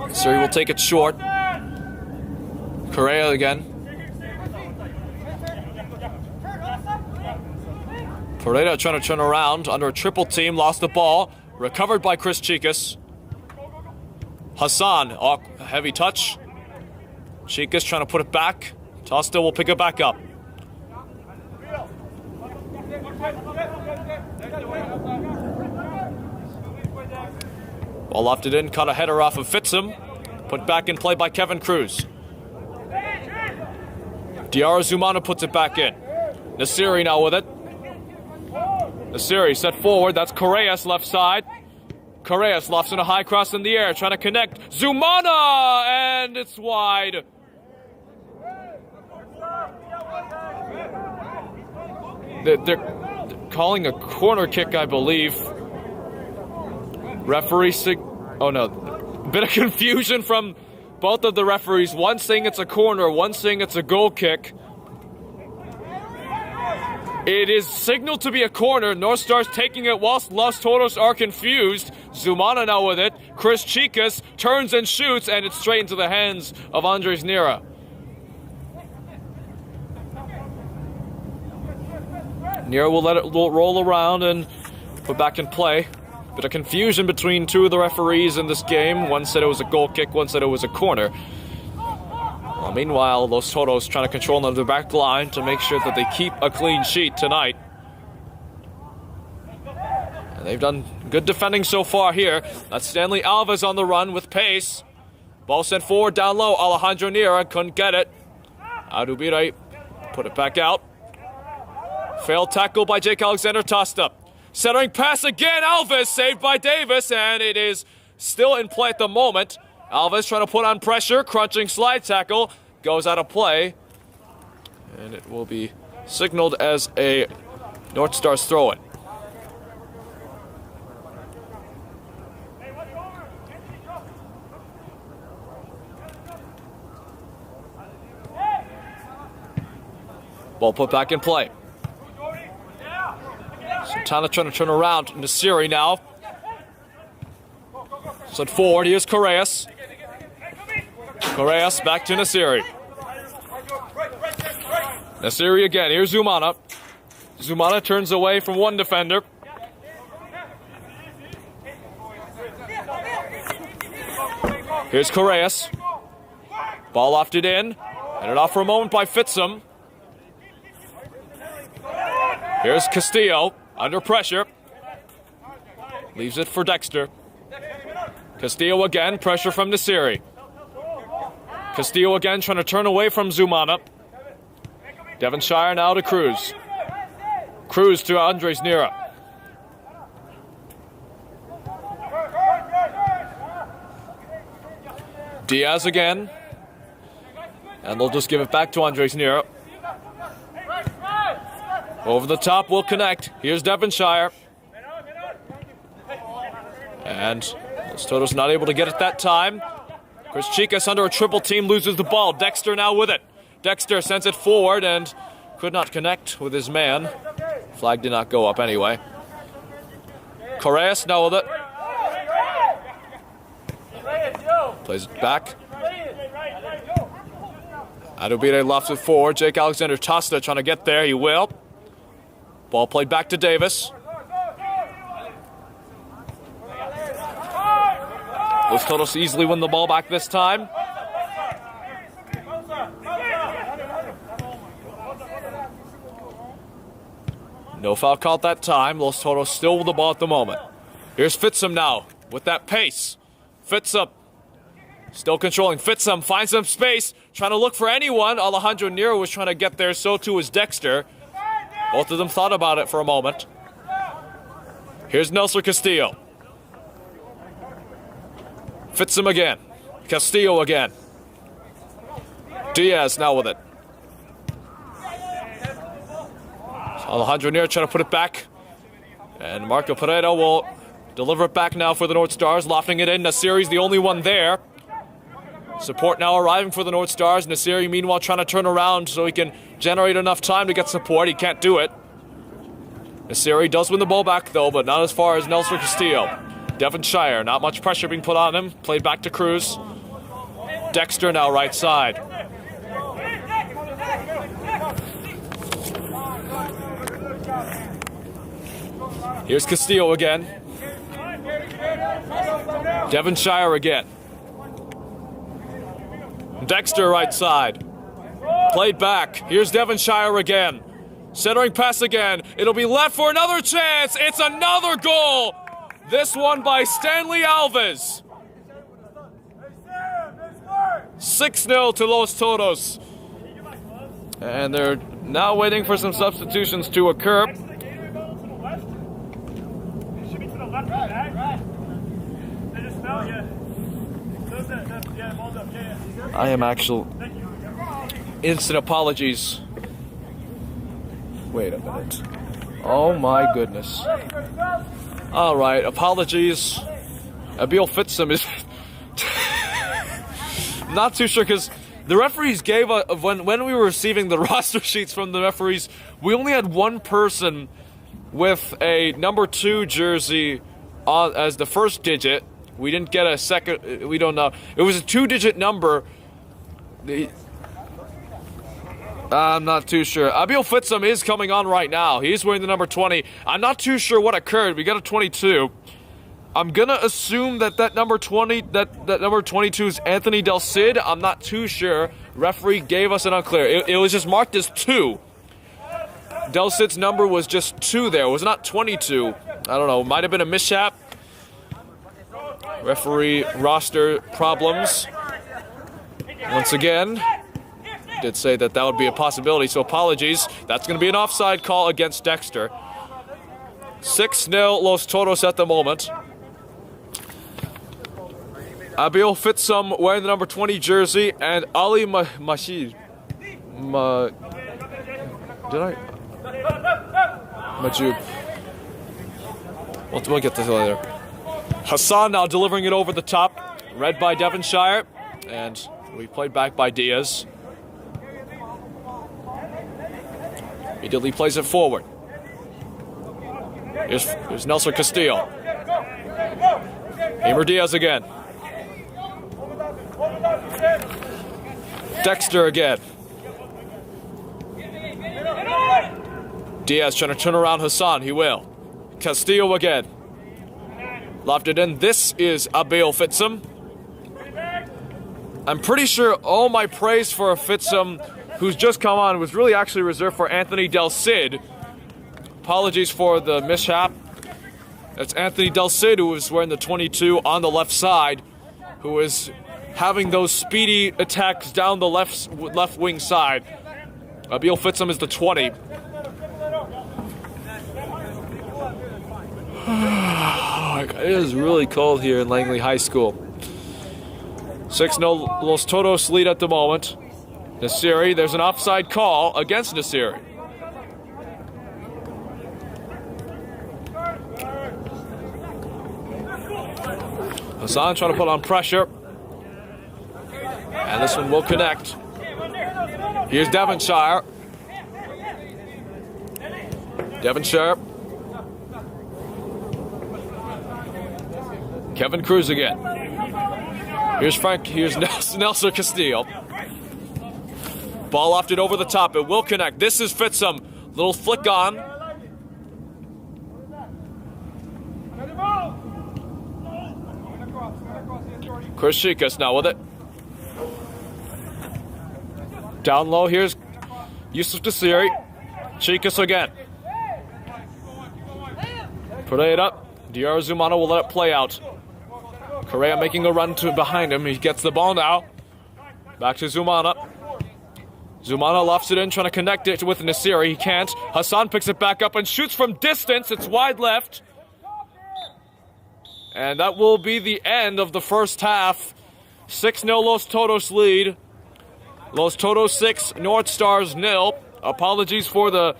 Nasiri will take it short. Correa again. Pereira trying to turn around under a triple team. Lost the ball. Recovered by Chris Chicas. Hassan, heavy touch. Chicas trying to put it back. Tosto will pick it back up. Ball lofted in, caught a header off of Fitzum. Put back in play by Kevin Cruz. Diarra Zumana puts it back in. Nasiri now with it. Nasiri set forward, that's Correas left side. Correas lofts in a high cross in the air, trying to connect. Zumana! And it's wide. They're calling a corner kick, I believe. Referee oh no. Bit of confusion from both of the referees. One saying it's a corner, one saying it's a goal kick. It is signaled to be a corner. North Stars taking it whilst Los Toros are confused. Zumana now with it. Chris Chicas turns and shoots, and it's straight into the hands of Andres Nira. Nira will let it roll around and put back in play. Bit of confusion between two of the referees in this game. One said it was a goal kick, one said it was a corner. Well, meanwhile, Los Toros trying to control the back line to make sure that they keep a clean sheet tonight. And they've done good defending so far here. That's Stanley Alves on the run with pace. Ball sent forward down low. Alejandro Nira couldn't get it. Adubire put it back out. Failed tackle by Jake Alexander Tosta. Centering pass again. Alves saved by Davis, and it is still in play at the moment. Alves trying to put on pressure. Crunching slide tackle. Goes out of play. And it will be signaled as a North Stars throw-in. Ball put back in play. Santana trying to turn around. Nasiri now. Sent forward. Here's Correas. Correas back to Nasiri. Nasiri again. Here's Zumana. Zumana turns away from one defender. Here's Correas. Ball lofted in. Headed off for a moment by Fitzum. Here's Castillo. Under pressure. Leaves it for Dexter. Castillo again. Pressure from Nasiri. Castillo again trying to turn away from Zumana. Devonshire now to Cruz. Cruz to Andres Nira. Diaz again. And they'll just give it back to Andres Nira. Over the top will connect. Here's Devonshire. And Los Toros not able to get it that time. Chris Chicas under a triple team loses the ball. Dexter now with it. Dexter sends it forward and could not connect with his man. Flag did not go up anyway. Correas now with it. Plays it back. Adubire lofts it forward. Jake Alexander Tosta trying to get there. He will. Ball played back to Davis. Los Toros easily win the ball back this time. No foul called that time. Los Toros still with the ball at the moment. Here's Fitzum now with that pace. Fitzum still controlling. Fitzum finds some space. Trying to look for anyone. Alejandro Nira was trying to get there. So too was Dexter. Both of them thought about it for a moment. Here's Nelson Castillo. Fitzum again. Castillo again. Diaz now with it. Alejandro Nira trying to put it back. And Marco Pereira will deliver it back now for the North Stars. Lofting it in. Nasiri's the only one there. Support now arriving for the North Stars. Nasiri, meanwhile, trying to turn around so he can generate enough time to get support. He can't do it. Nasiri does win the ball back, though, but not as far as Nelson Castillo. Devonshire, not much pressure being put on him. Played back to Cruz. Dexter now right side. Here's Castillo again. Devonshire again. Dexter right side. Played back. Here's Devonshire again. Centering pass again. It'll be left for another chance. It's another goal. This one by Stanley Alves. 6-0 to Los Toros. And they're now waiting for some substitutions to occur. I am actual instant apologies. Wait a minute. Oh my goodness. All right, apologies. Abil Fitzum is not too sure because the referees gave us when we were receiving the roster sheets from the referees, we only had one person with a number 2 jersey on as the first digit. We didn't get a second. We don't know. It was a 2-digit number. I'm not too sure. Abil Fitzum is coming on right now. He's wearing the number 20. I'm not too sure what occurred. We got a 22. I'm gonna assume that number 20, that number 22 is Anthony Del Cid. I'm not too sure. Referee gave us an unclear. It was just marked as 2. Del Cid's number was just 2 there. It was not 22. I don't know. Might have been a mishap. Referee roster problems. Once again, did say that would be a possibility, so apologies. That's going to be an offside call against Dexter. 6-0 Los Toros at the moment. Abil Fitzum wearing the number 20 jersey, and Ali Majid. Majid. We'll get this later. Hassan now delivering it over the top. Read by Devonshire. And we played back by Diaz. Immediately plays it forward. Here's Nelson Castillo. Emer Diaz again. Dexter again. Diaz trying to turn around Hassan. He will. Castillo again. Lofted in. This is Abil Fitzum. I'm pretty sure all my praise for Fitzum, who's just come on, was really actually reserved for Anthony Del Cid. Apologies for the mishap. That's Anthony Del Cid, who was wearing the 22 on the left side, who is having those speedy attacks down the left wing side. Abil Fitzum is the 20. It is really cold here in Langley High School. 6-0 Los Toros lead at the moment. Nasiri, there's an offside call against Nasiri. Hassan trying to put on pressure. And this one will connect. Here's Devonshire. Devonshire. Kevin Cruz again. Here's Frank. Here's Nelson Castillo. Ball lofted over the top. It will connect. This is Fitzum. Little flick on. Chris Chikas now with it. Down low. Here's Yusuf Desiri. Chikas again. Put it up. Diarra Zumana will let it play out. Correa making a run to behind him. He gets the ball now. Back to Zumana. Zumana lofts it in, trying to connect it with Nasiri. He can't. Hassan picks it back up and shoots from distance. It's wide left. And that will be the end of the first half. 6-0 Los Toros lead. Los Toros 6, North Stars 0. Apologies for the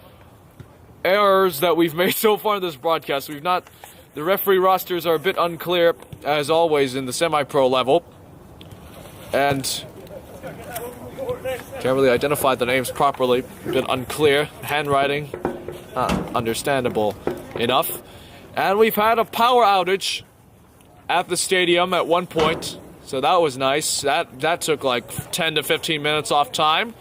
errors that we've made so far in this broadcast. The referee rosters are a bit unclear, as always, in the semi-pro level. And can't really identify the names properly. A bit unclear. Handwriting, not understandable enough. And we've had a power outage at the stadium at one point. So that was nice. That took like 10 to 15 minutes off time.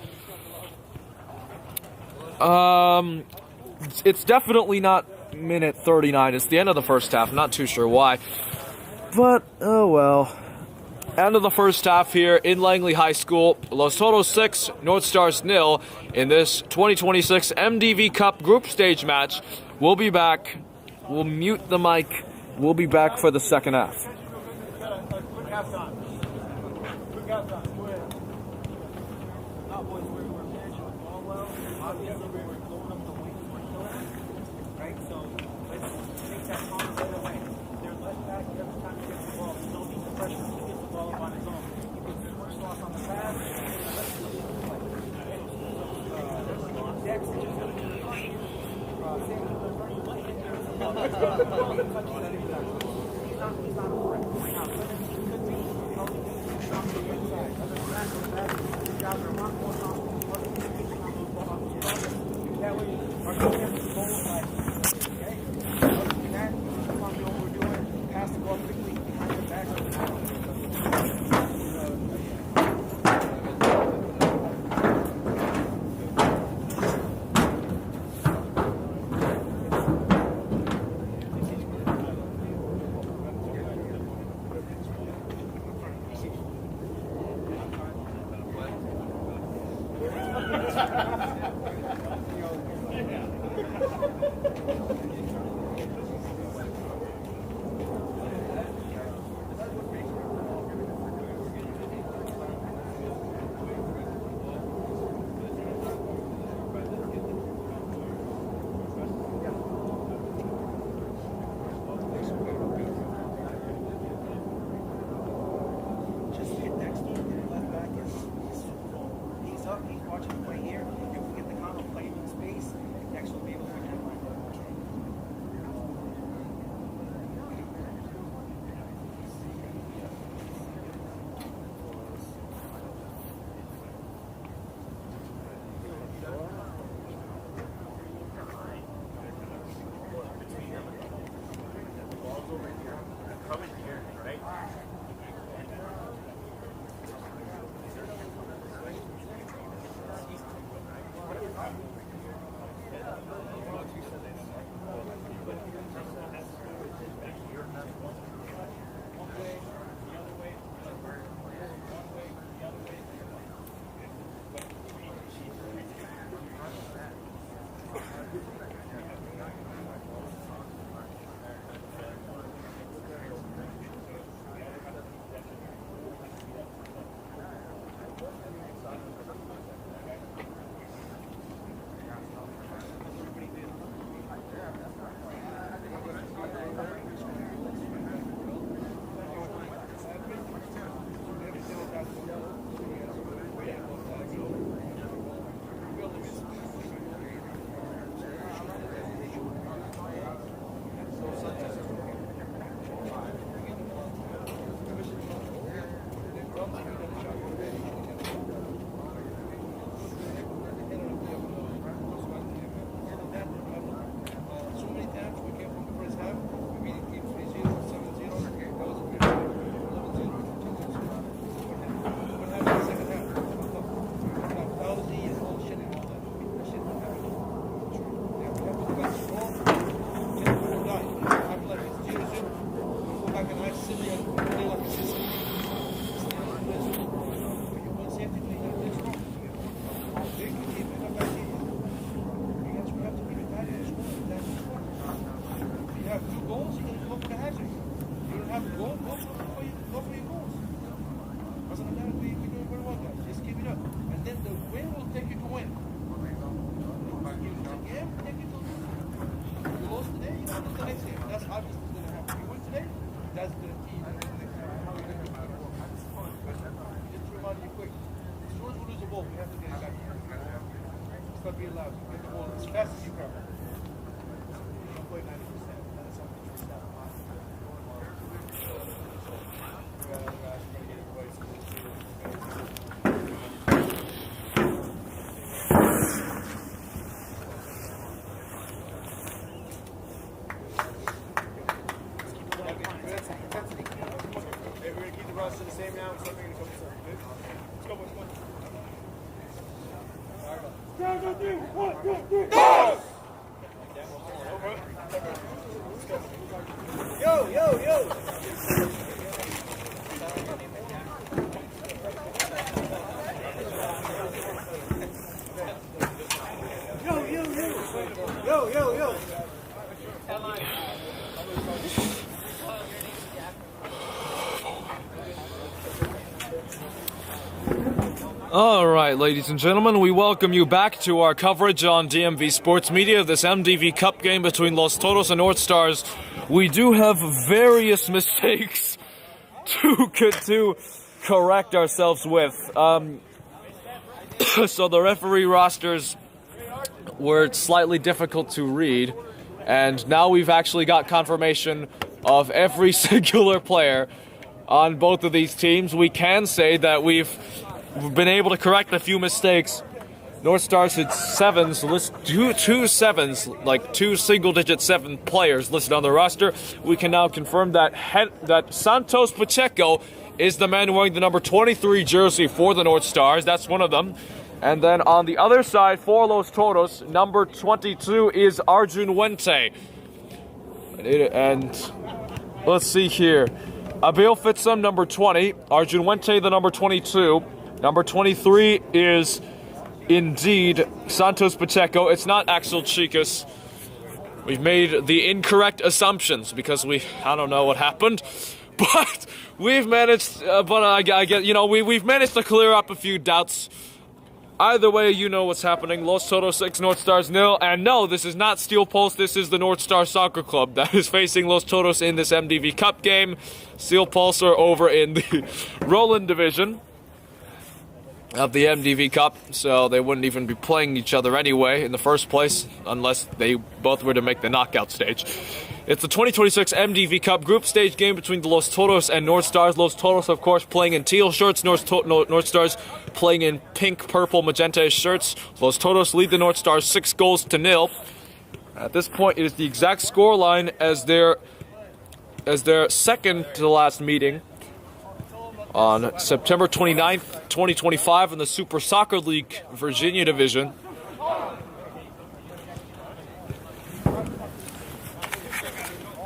It's definitely not minute 39. It's the end of the first half. Not too sure why. But, oh well. End of the first half here in Langley High School. Los Toros 6, North Stars 0 in this 2026 MDV Cup group stage match. We'll be back. We'll mute the mic. We'll be back for the second half. All right, ladies and gentlemen, we welcome you back to our coverage on DMV Sports Media of this MDV Cup game between Los Toros and North Stars. We do have various mistakes to correct ourselves with. So the referee rosters were slightly difficult to read, and now we've actually got confirmation of every singular player on both of these teams. We can say that we've been able to correct a few mistakes. North Stars had sevens, two sevens, like two single-digit 7 players listed on the roster. We can now confirm that that Santos Pacheco is the man wearing the number 23 jersey for the North Stars. That's one of them. And then on the other side, for Los Toros, number 22 is Arjun Wente. And let's see here. Abil Fitsum, number 20. Arjun Wente, the number 22. Number 23 is indeed Santos Pacheco. It's not Axel Chicas. We've made the incorrect assumptions because I don't know what happened. But we've managed, I get, we've managed to clear up a few doubts. Either way, you know what's happening. Los Toros 6, North Stars 0. And no, this is not Steel Pulse. This is the North Star Soccer Club that is facing Los Toros in this MDV Cup game. Steel Pulse are over in the Roland division of the MDV Cup, so they wouldn't even be playing each other anyway in the first place, unless they both were to make the knockout stage. It's the 2026 MDV Cup group stage game between the Los Toros and North Stars. Los Toros, of course, playing in teal shirts. North Stars playing in pink, purple, magenta shirts. Los Toros lead the North Stars 6-0. At this point, it is the exact scoreline as their second to the last meeting on September 29th, 2025 in the Super Soccer League Virginia Division.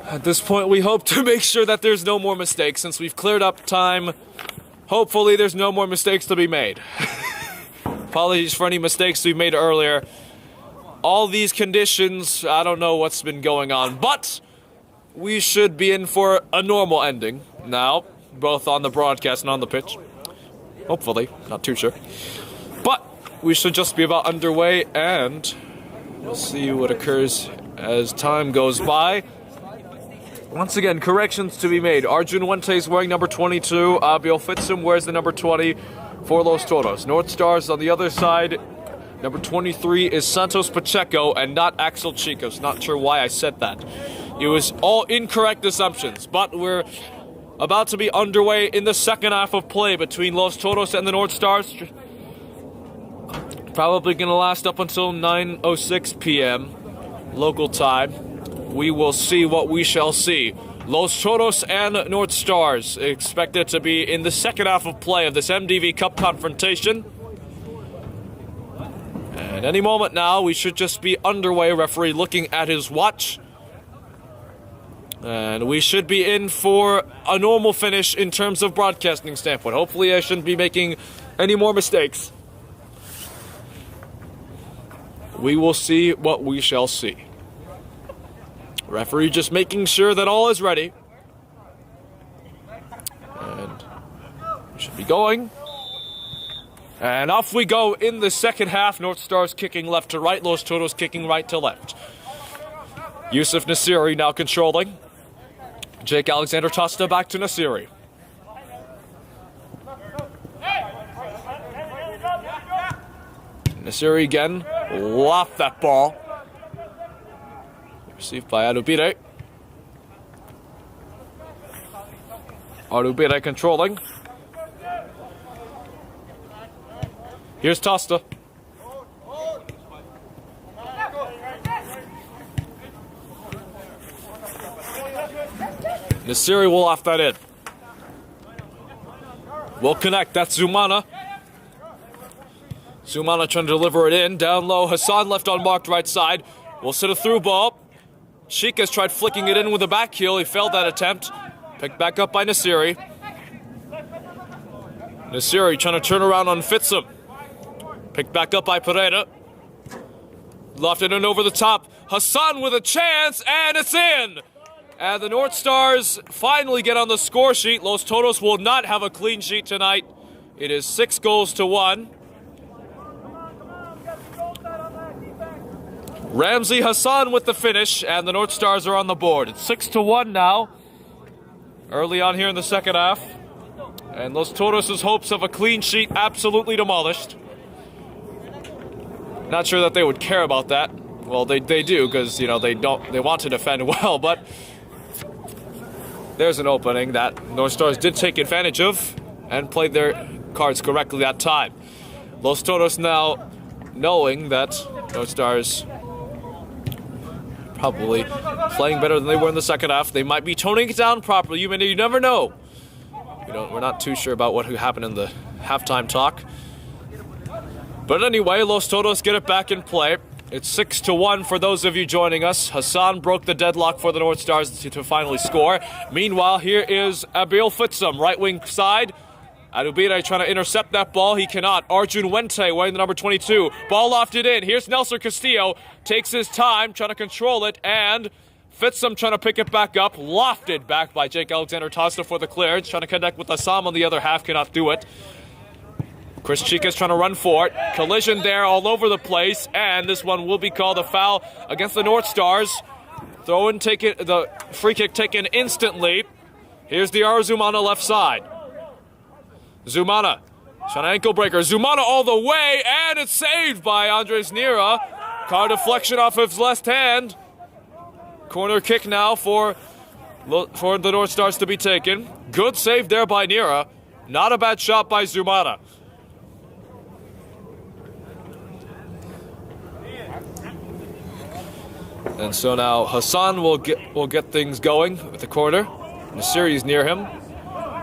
At this point, we hope to make sure that there's no more mistakes. Since we've cleared up time, hopefully there's no more mistakes to be made. Apologies for any mistakes we made earlier. All these conditions, I don't know what's been going on, but we should be in for a normal ending now, both on the broadcast and on the pitch. Hopefully, not too sure. But we should just be about underway, and we'll see what occurs as time goes by. Once again, corrections to be made. Arjun Wente is wearing number 22. Abil Fitsum wears the number 20 for Los Toros. North Stars on the other side. Number 23 is Santos Pacheco and not Axel Chicos. Not sure why I said that. It was all incorrect assumptions, but we're about to be underway in the second half of play between Los Toros and the North Stars. Probably going to last up until 9:06 p.m. local time. We will see what we shall see. Los Toros and North Stars expected to be in the second half of play of this MDV Cup confrontation. And any moment now, we should just be underway. Referee looking at his watch. And we should be in for a normal finish in terms of broadcasting standpoint. Hopefully I shouldn't be making any more mistakes. We will see what we shall see. Referee just making sure that all is ready. And we should be going. And off we go in the second half. North Stars kicking left to right. Los Toros kicking right to left. Yusuf Nasiri now controlling. Jake Alexander Tosta back to Nasiri. Nasiri again. Loft that ball. Received by Arubire. Arubire controlling. Here's Tosta. Nasiri will off that in. Will connect. That's Zumana. Zumana trying to deliver it in. Down low. Hassan left unmarked right side. Will sit a through ball. Chicas tried flicking it in with a back heel. He failed that attempt. Picked back up by Nasiri. Nasiri trying to turn around on Fitsum. Picked back up by Pereira. Lofted in over the top. Hassan with a chance, and it's in! And the North Stars finally get on the score sheet. Los Toros will not have a clean sheet tonight. It is 6-1. Ramsey Hassan with the finish, and the North Stars are on the board. It's 6-1 now, early on here in the second half. And Los Toros' hopes of a clean sheet absolutely demolished. Not sure that they would care about that. Well, they do, because, you know, they want to defend well, but there's an opening that North Stars did take advantage of and played their cards correctly that time. Los Toros now knowing that North Stars probably playing better than they were in the second half. They might be toning it down properly. You never know. We're not too sure about what happened in the halftime talk. But anyway, Los Toros get it back in play. It's 6-1 for those of you joining us. Hassan broke the deadlock for the North Stars to finally score. Meanwhile, here is Abil Fitsum, right wing side. Adubire trying to intercept that ball. He cannot. Arjun Wente wearing the number 22. Ball lofted in. Here's Nelson Castillo. Takes his time, trying to control it. And Fitsum trying to pick it back up. Lofted back by Jake Alexander Tosta for the clearance. Trying to connect with Assam on the other half. Cannot do it. Chris Chica's trying to run for it. Collision there all over the place. And this one will be called a foul against the North Stars. The free kick taken instantly. Here's the Zumana left side. Zumana, trying to ankle breaker. Zumana all the way, and it's saved by Andres Nira. Car deflection off his left hand. Corner kick now for the North Stars to be taken. Good save there by Nira. Not a bad shot by Zumana. And so now Hassan will get things going with the corner. Nasiri's near him.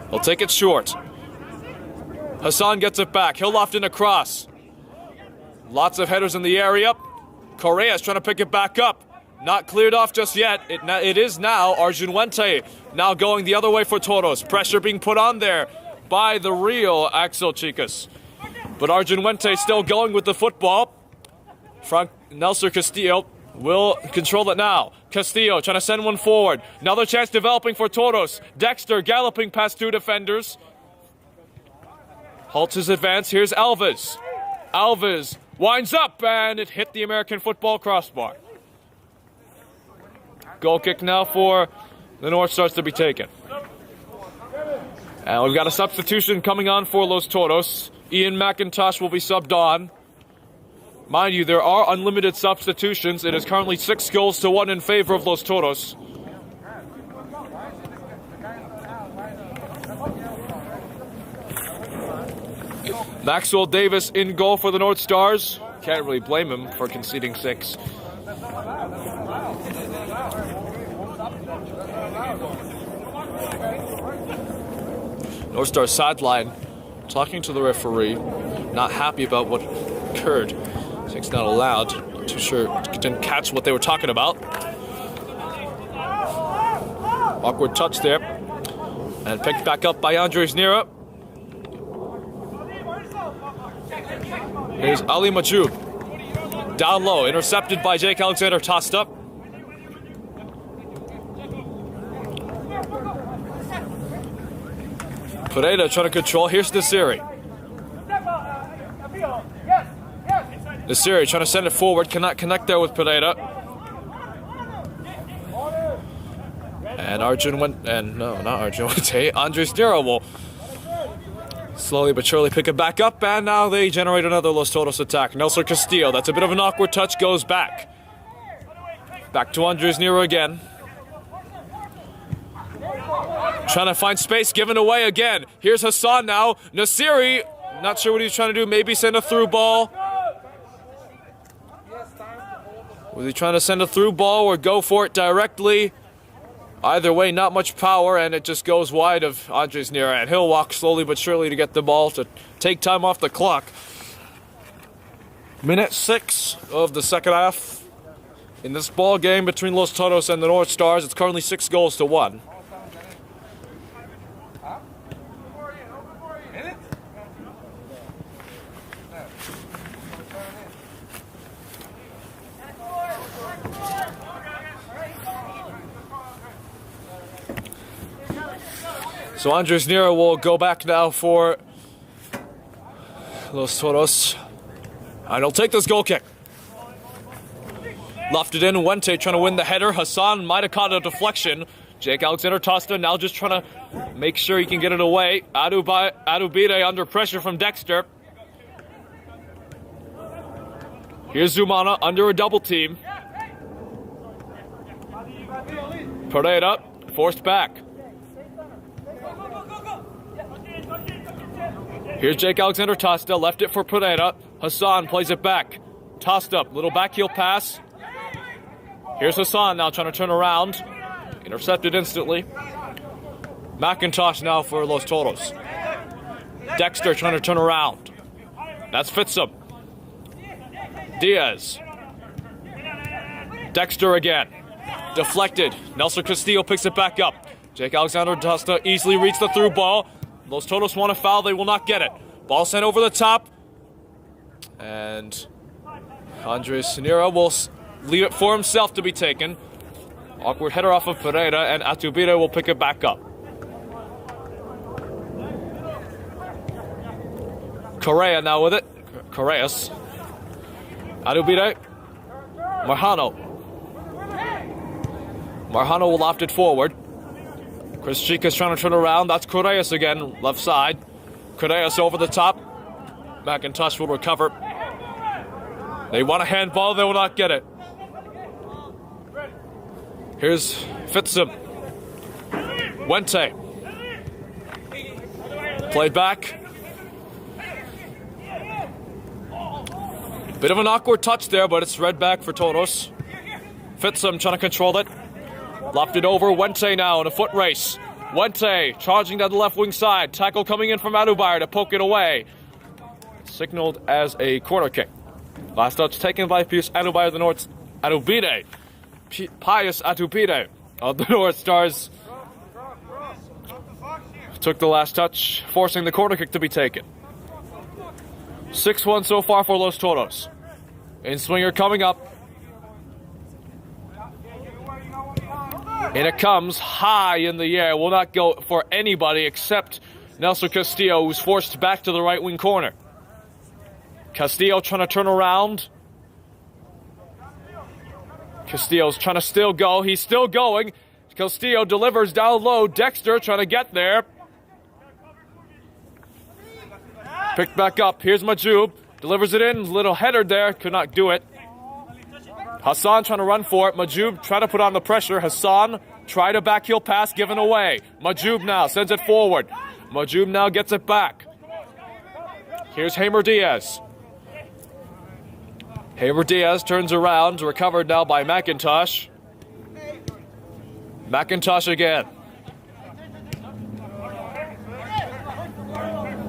He'll take it short. Hassan gets it back. He'll loft in a cross. Lots of headers in the area. Correa's trying to pick it back up. Not cleared off just yet. It is now Arjun Wente. Now going the other way for Toros. Pressure being put on there by the real Axel Chicas. But Arjun Wente still going with the football. Nelson Castillo will control it now. Castillo trying to send one forward. Another chance developing for Toros. Dexter galloping past two defenders. Halts his advance. Here's Alves. Alves winds up, and it hit the American football crossbar. Goal kick now for the North Stars to be taken. And we've got a substitution coming on for Los Toros. Ian McIntosh will be subbed on. Mind you, there are unlimited substitutions. It is currently 6-1 in favor of Los Toros. Maxwell Davis in goal for the North Stars. Can't really blame him for conceding 6. North Stars sideline talking to the referee. Not happy about what occurred. I think it's not allowed. Not too sure. Didn't catch what they were talking about. Awkward touch there. And picked back up by Andres Nira. Here's Ali Majub. Down low, intercepted by Jake Alexander Tosta. Pereira trying to control. Here's Nasiri. Nasiri trying to send it forward. Cannot connect there with Pereira. And Arjun went. And no, not Arjun Wente. Andres Nira will slowly but surely pick it back up, and now they generate another Los Toros attack. Nelson Castillo, that's a bit of an awkward touch, goes back. Back to Andres Nira again. Trying to find space, given away again. Here's Hassan now. Nasiri, not sure what he's trying to do. Maybe send a through ball. Was he trying to send a through ball or go for it directly? Either way, not much power, and it just goes wide of Andres Nira, and he'll walk slowly but surely to get the ball to take time off the clock. Minute 6 of the second half. In this ball game between Los Toros and the North Stars, it's currently 6-1. So Andres Nira will go back now for Los Toros. And he'll take this goal kick. Lofted in, Wente trying to win the header. Hassan might have caught a deflection. Jake Alexander Tosta now just trying to make sure he can get it away. Adubide under pressure from Dexter. Here's Zumana under a double team. Pereira forced back. Here's Jake Alexander Tosta, left it for Pereira. Hassan plays it back. Tosta, little back heel pass. Here's Hassan now trying to turn around. Intercepted instantly. McIntosh now for Los Toros. Dexter trying to turn around. That's Fitzum. Diaz. Dexter again. Deflected. Nelson Castillo picks it back up. Jake Alexander Tosta easily reached the through ball. Los Toros want a foul. They will not get it. Ball sent over the top. And Andres Sinira will leave it for himself to be taken. Awkward header off of Pereira, and Atubide will pick it back up. Correa now with it. Correas. Atubide. Marjano. Marjano will loft it forward. Chris Chica's trying to turn around. That's Correas again, left side. Correas over the top. McIntosh will recover. They want a handball, they will not get it. Here's Fitzum. Wente. Played back. Bit of an awkward touch there, but it's read back for Toros. Fitzum trying to control it. Lofted over. Wente now in a foot race. Wente charging down the left wing side. Tackle coming in from Adubide to poke it away. Signaled as a corner kick. Last touch taken by Pius Adubide of the North. Adubide. Pius Adubide of the North Stars took the last touch, forcing the corner kick to be taken. 6-1 so far for Los Toros. In swinger coming up. And it comes high in the air. Will not go for anybody except Nelson Castillo, who's forced back to the right wing corner. Castillo trying to turn around. Castillo's trying to still go. He's still going. Castillo delivers down low. Dexter trying to get there. Picked back up. Here's Majub. Delivers it in. Little header there. Could not do it. Hassan trying to run for it. Majub trying to put on the pressure. Hassan tried a back heel pass given away. Majub now sends it forward. Majub now gets it back. Here's Hamer Diaz. Hamer Diaz turns around. Recovered now by McIntosh. McIntosh again.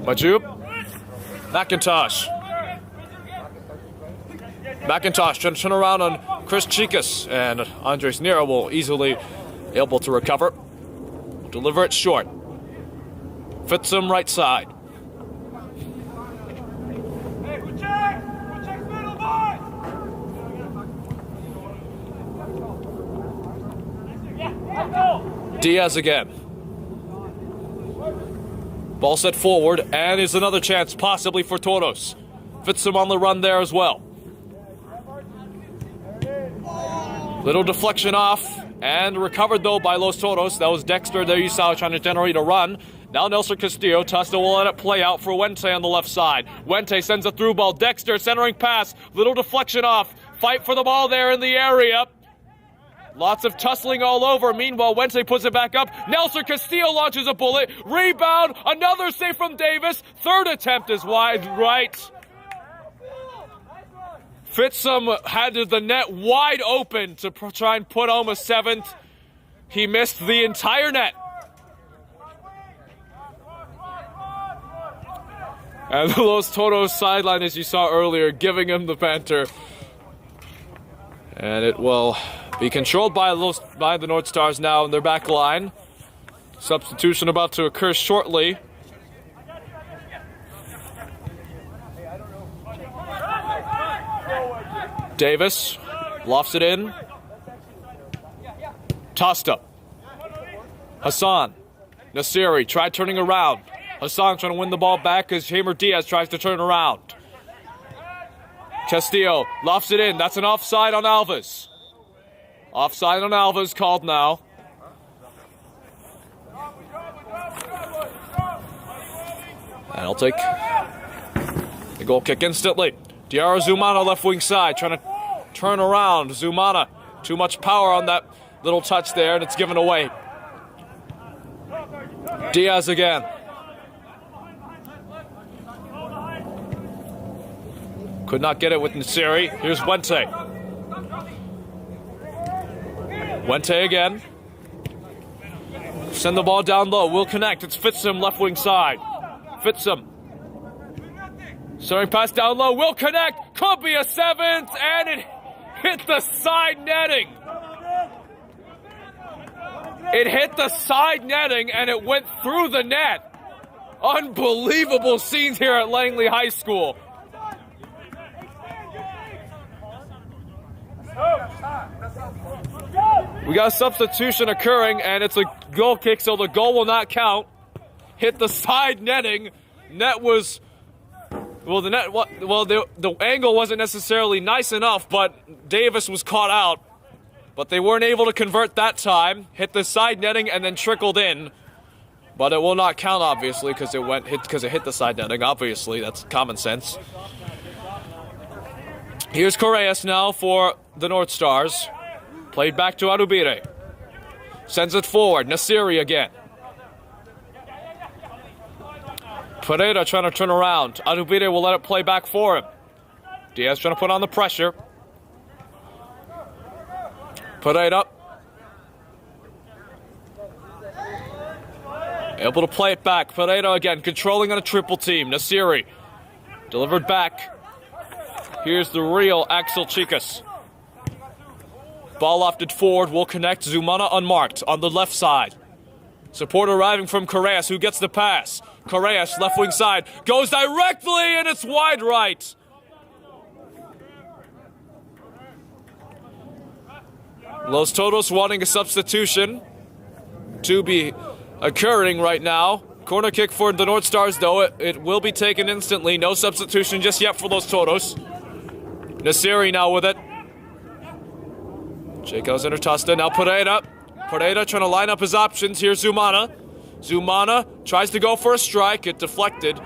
Majub. McIntosh. McIntosh trying to turn around on Chris Chicas, and Andres Nero will easily able to recover. Deliver it short. Fitzum right side. Hey, good check! Good check middle, boys! Diaz again. Ball set forward, and is another chance possibly for Toros. Fitzum on the run there as well. Little deflection off, and recovered though by Los Toros. That was Dexter there you saw trying to generate a run. Now Nelson Castillo. Tosta will let it play out for Wente on the left side. Wente sends a through ball. Dexter centering pass. Little deflection off. Fight for the ball there in the area. Lots of tussling all over. Meanwhile, Wente puts it back up. Nelson Castillo launches a bullet. Rebound. Another save from Davis. Third attempt is wide right. Fitzum had the net wide open to try and put home a seventh. He missed the entire net. And the Los Toros sideline, as you saw earlier, giving him the banter. And it will be controlled by the North Stars now in their back line. Substitution about to occur shortly. Davis lofts it in. Tosta. Hassan. Nasiri tried turning around. Hassan trying to win the ball back as Hamer Diaz tries to turn around. Castillo lofts it in. That's an offside on Alves. Offside on Alves called now. And I'll take the goal kick instantly. Diarra Zumana left wing side, trying to turn around. Zumana, too much power on that little touch there, and it's given away. Diaz again. Could not get it with Nasiri. Here's Wente. Wente again. Send the ball down low. Will connect. It's Fitzham left wing side. Fitzham. Starting pass down low. Will connect. Could be a seventh. And it hit the side netting. It hit the side netting and it went through the net. Unbelievable scenes here at Langley High School. We got a substitution occurring, and it's a goal kick, so the goal will not count. Hit the side netting. Net was, well, the angle wasn't necessarily nice enough, but Davis was caught out. But they weren't able to convert that time. Hit the side netting and then trickled in. But it will not count, obviously, because it hit the side netting. Obviously, that's common sense. Here's Correas now for the North Stars. Played back to Arubire. Sends it forward. Nasiri again. Pereira trying to turn around. Arubire will let it play back for him. Diaz trying to put on the pressure. Pereira. Able to play it back. Pereira again, controlling on a triple team. Nasiri. Delivered back. Here's the real Axel Chicas. Ball lofted forward, will connect. Zumana unmarked on the left side. Support arriving from Correas, who gets the pass. Correas, left wing side, goes directly, and it's wide right. Los Toros wanting a substitution to be occurring right now. Corner kick for the North Stars, though. It will be taken instantly. No substitution just yet for Los Toros. Nasiri now with it. Jacobs Intertusta, now Pereira. Pereira trying to line up his options. Here's Zumana. Zumana tries to go for a strike. It deflected.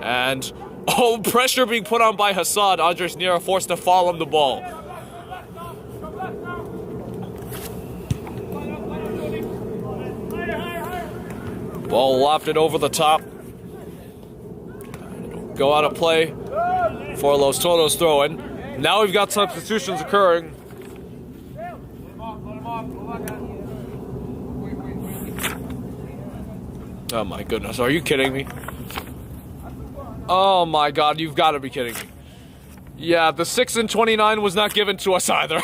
And, pressure being put on by Hassad. Andres Nira forced to fall on the ball. Ball lofted over the top. Go out of play for Los Toros throw-in. Now we've got substitutions occurring. Oh my goodness, are you kidding me? Oh my god, you've got to be kidding me. Yeah, the 6 and 29 was not given to us either.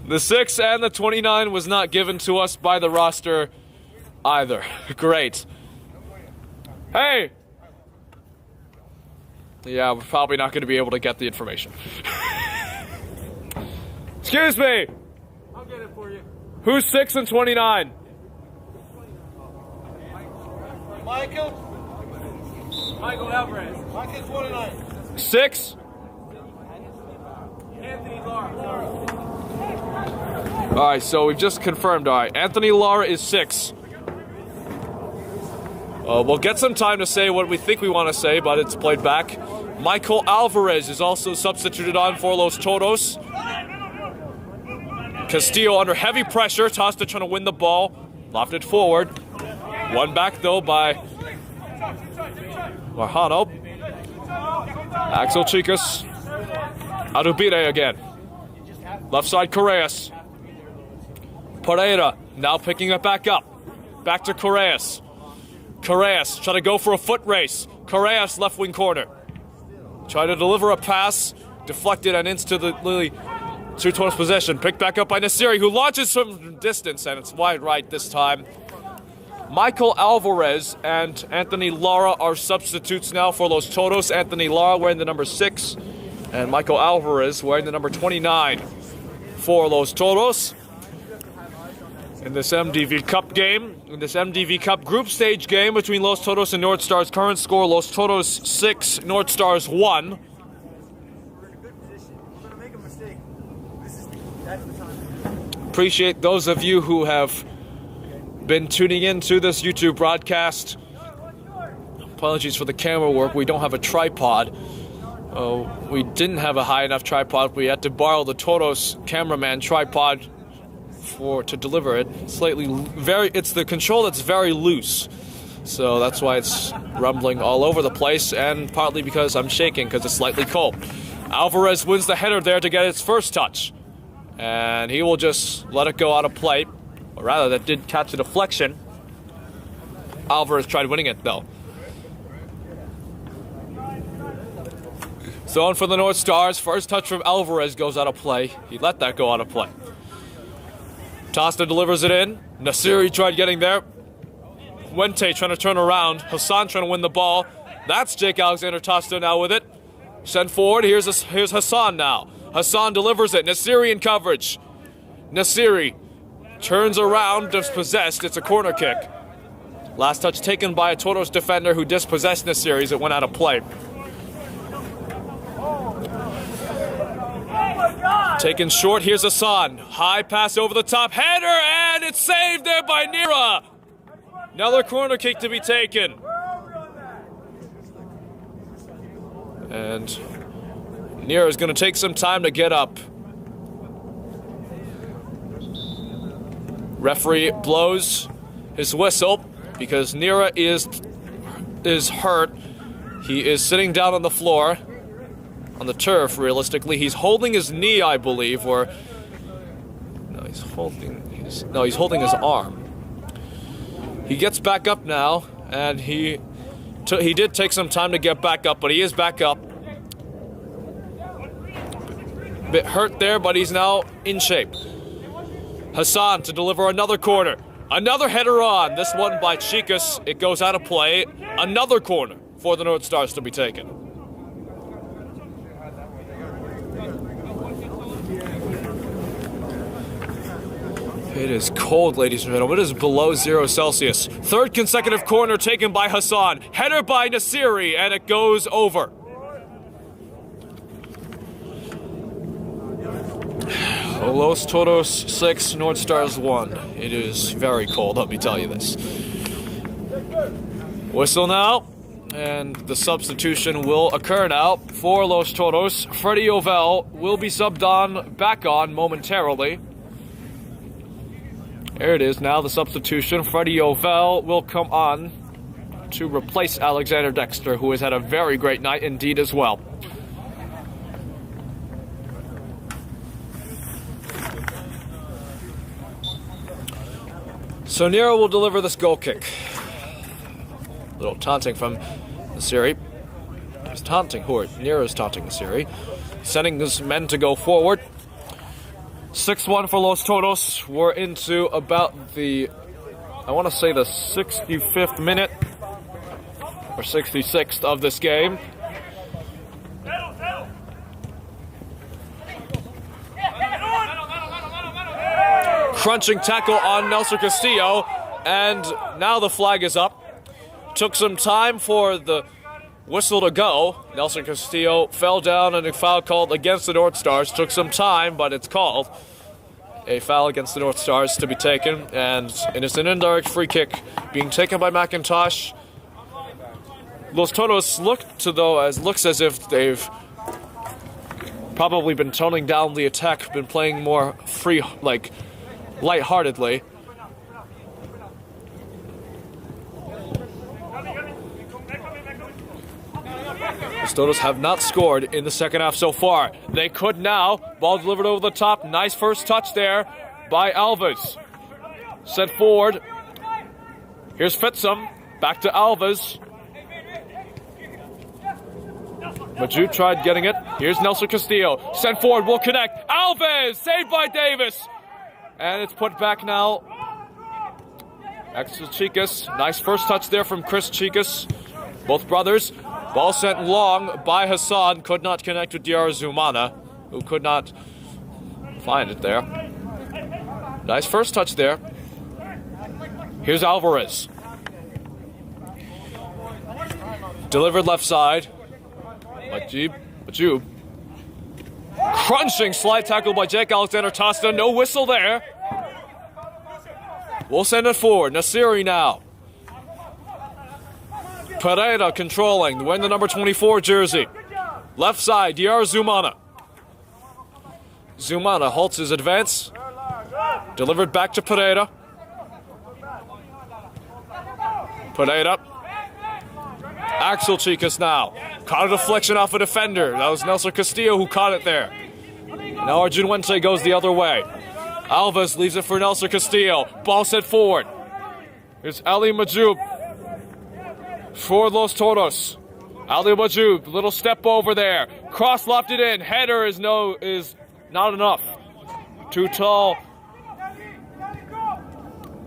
The 6 and the 29 was not given to us by the roster either. Great. Hey! Yeah, we're probably not going to be able to get the information. Excuse me! I'll get it for you. Who's 6 and 29? Michael Alvarez. Michael 29. 6? Anthony Lara. Alright, so we've just confirmed. Alright, Anthony Lara is 6. We'll get some time to say what we think we want to say, but it's played back. Michael Alvarez is also substituted on for Los Toros. Castillo under heavy pressure. Tosta trying to win the ball. Lofted forward. One back, though, by Marjano. Axel Chicas. Arubire again. Left side, Correas. Pereira now picking it back up. Back to Correas. Correas trying to go for a foot race. Correas left wing corner. Trying to deliver a pass. Deflected and into the Lily Toros possession. Picked back up by Nasiri, who launches from distance, and it's wide right this time. Michael Alvarez and Anthony Lara are substitutes now for Los Toros. Anthony Lara wearing the number 6, and Michael Alvarez wearing the number 29 for Los Toros. In this MDV Cup game, in this MDV Cup group stage game between Los Toros and North Stars, current score, Los Toros 6, North Stars 1. Appreciate those of you who have been tuning in to this YouTube broadcast. Apologies for the camera work. We don't have a tripod. We didn't have a high enough tripod. We had to borrow the Toros cameraman tripod to deliver it. It's the control that's very loose. So that's why it's rumbling all over the place, and partly because I'm shaking because it's slightly cold. Alvarez wins the header there to get its first touch. And he will just let it go out of play. Or rather, that did catch a deflection. Alvarez tried winning it, though. Zone for the North Stars. First touch from Alvarez goes out of play. He let that go out of play. Tosta delivers it in. Nasiri tried getting there. Wente trying to turn around. Hassan trying to win the ball. That's Jake Alexander Tosta now with it. Sent forward. Here's Hassan now. Hassan delivers it. Nasiri in coverage. Nasiri turns around, dispossessed. It's a corner kick. Last touch taken by a Toros defender who dispossessed Nasiri as it went out of play. Taken short. Here's Hassan. High pass over the top. Header, and it's saved there by Nira. Another corner kick to be taken. And Nira is going to take some time to get up. Referee blows his whistle because Nira is hurt. He is sitting down on the floor, on the turf, realistically. He's holding his knee, I believe, or... No, he's holding his arm. He gets back up now, and he did take some time to get back up, but he is back up. Bit hurt there, but he's now in shape. Hassan to deliver another corner. Another header on. This one by Chicas. It goes out of play. Another corner for the North Stars to be taken. It is cold, ladies and gentlemen. It is below 0 Celsius. Third consecutive corner taken by Hassan. Header by Nasiri, and it goes over. Los Toros 6, North Stars 1. It is very cold, let me tell you this. Whistle now, and the substitution will occur now for Los Toros. Freddie Ovell will be back on momentarily. There it is now, the substitution. Freddie Ovell will come on to replace Alexander Dexter, who has had a very great night indeed as well. So Nero will deliver this goal kick. Little taunting from Nasiri. He's taunting Hort. Nero's taunting Nasiri. Sending his men to go forward. 6-1 for Los Toros. We're into about the, I want to say the 65th minute or 66th of this game. Crunching tackle on Nelson Castillo, and now the flag is up. Took some time for the whistle to go. Nelson Castillo fell down and a foul called against the North Stars. Took some time, but it's called. A foul against the North Stars to be taken, and it's an indirect free kick being taken by McIntosh. Los Toros looks as if they've probably been toning down the attack, been playing more free, lightheartedly. The Toros have not scored in the second half so far. They could now. Ball delivered over the top. Nice first touch there by Alves. Sent forward. Here's Fitzum. Back to Alves. Maju tried getting it. Here's Nelson Castillo. Sent forward. Will connect. Alves! Saved by Davis. And it's put back now. Back to Chicas. Nice first touch there from Chris Chicas. Both brothers. Ball sent long by Hassan. Could not connect with Diarra Zumana, who could not find it there. Nice first touch there. Here's Alvarez. Delivered left side. Majib. Crunching slide tackle by Jake Alexander Tosta. No whistle there. We'll send it forward. Nasiri now. Pereira controlling, wearing the number 24 jersey. Left side, Diar Zumana. Zumana halts his advance. Delivered back to Pereira. Pereira. Axel Chicas now. Caught a deflection off a defender. That was Nelson Castillo who caught it there. Now Arjun Wente goes the other way. Alves leaves it for Nelson Castillo. Ball set forward. Here's Ali Majoub for Los Toros. Ali Majoub, little step over there. Cross lofted in. Header is not enough. Too tall.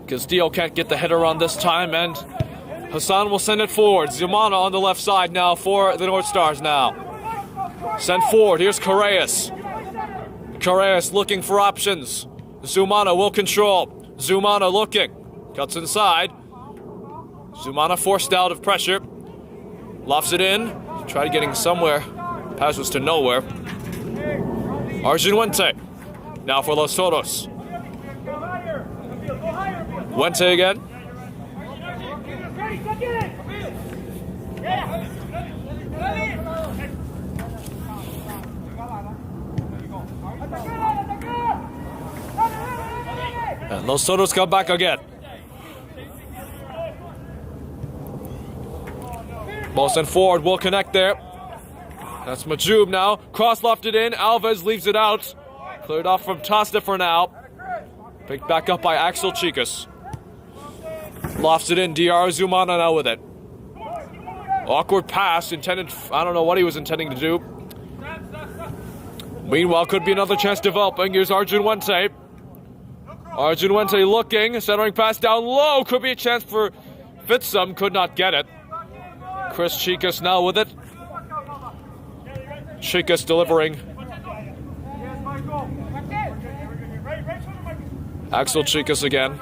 Castillo can't get the header on this time, and Hassan will send it forward. Zumana on the left side now for the North Stars now. Sent forward. Here's Correas. Correas looking for options. Zumana will control. Zumana looking. Cuts inside. Zumana forced out of pressure. Lofts it in. Tried getting somewhere. Pass was to nowhere. Arjun Wente. Now for Los Toros. Wente again. And Los Toros come back again. Ball sent forward, will connect there. That's Majoub now. Cross lofted in. Alves leaves it out. Cleared off from Tosta for now. Picked back up by Axel Chicas. Lofts it in. Diar Zumana now with it. Awkward pass intended. I don't know what he was intending to do. Meanwhile, could be another chance developing. Here's Arjun Wente. Arjun Wente looking. Centering pass down low. Could be a chance for Fitsum. Could not get it. Chris Chicas now with it. Chicas delivering. Axel Chicas again.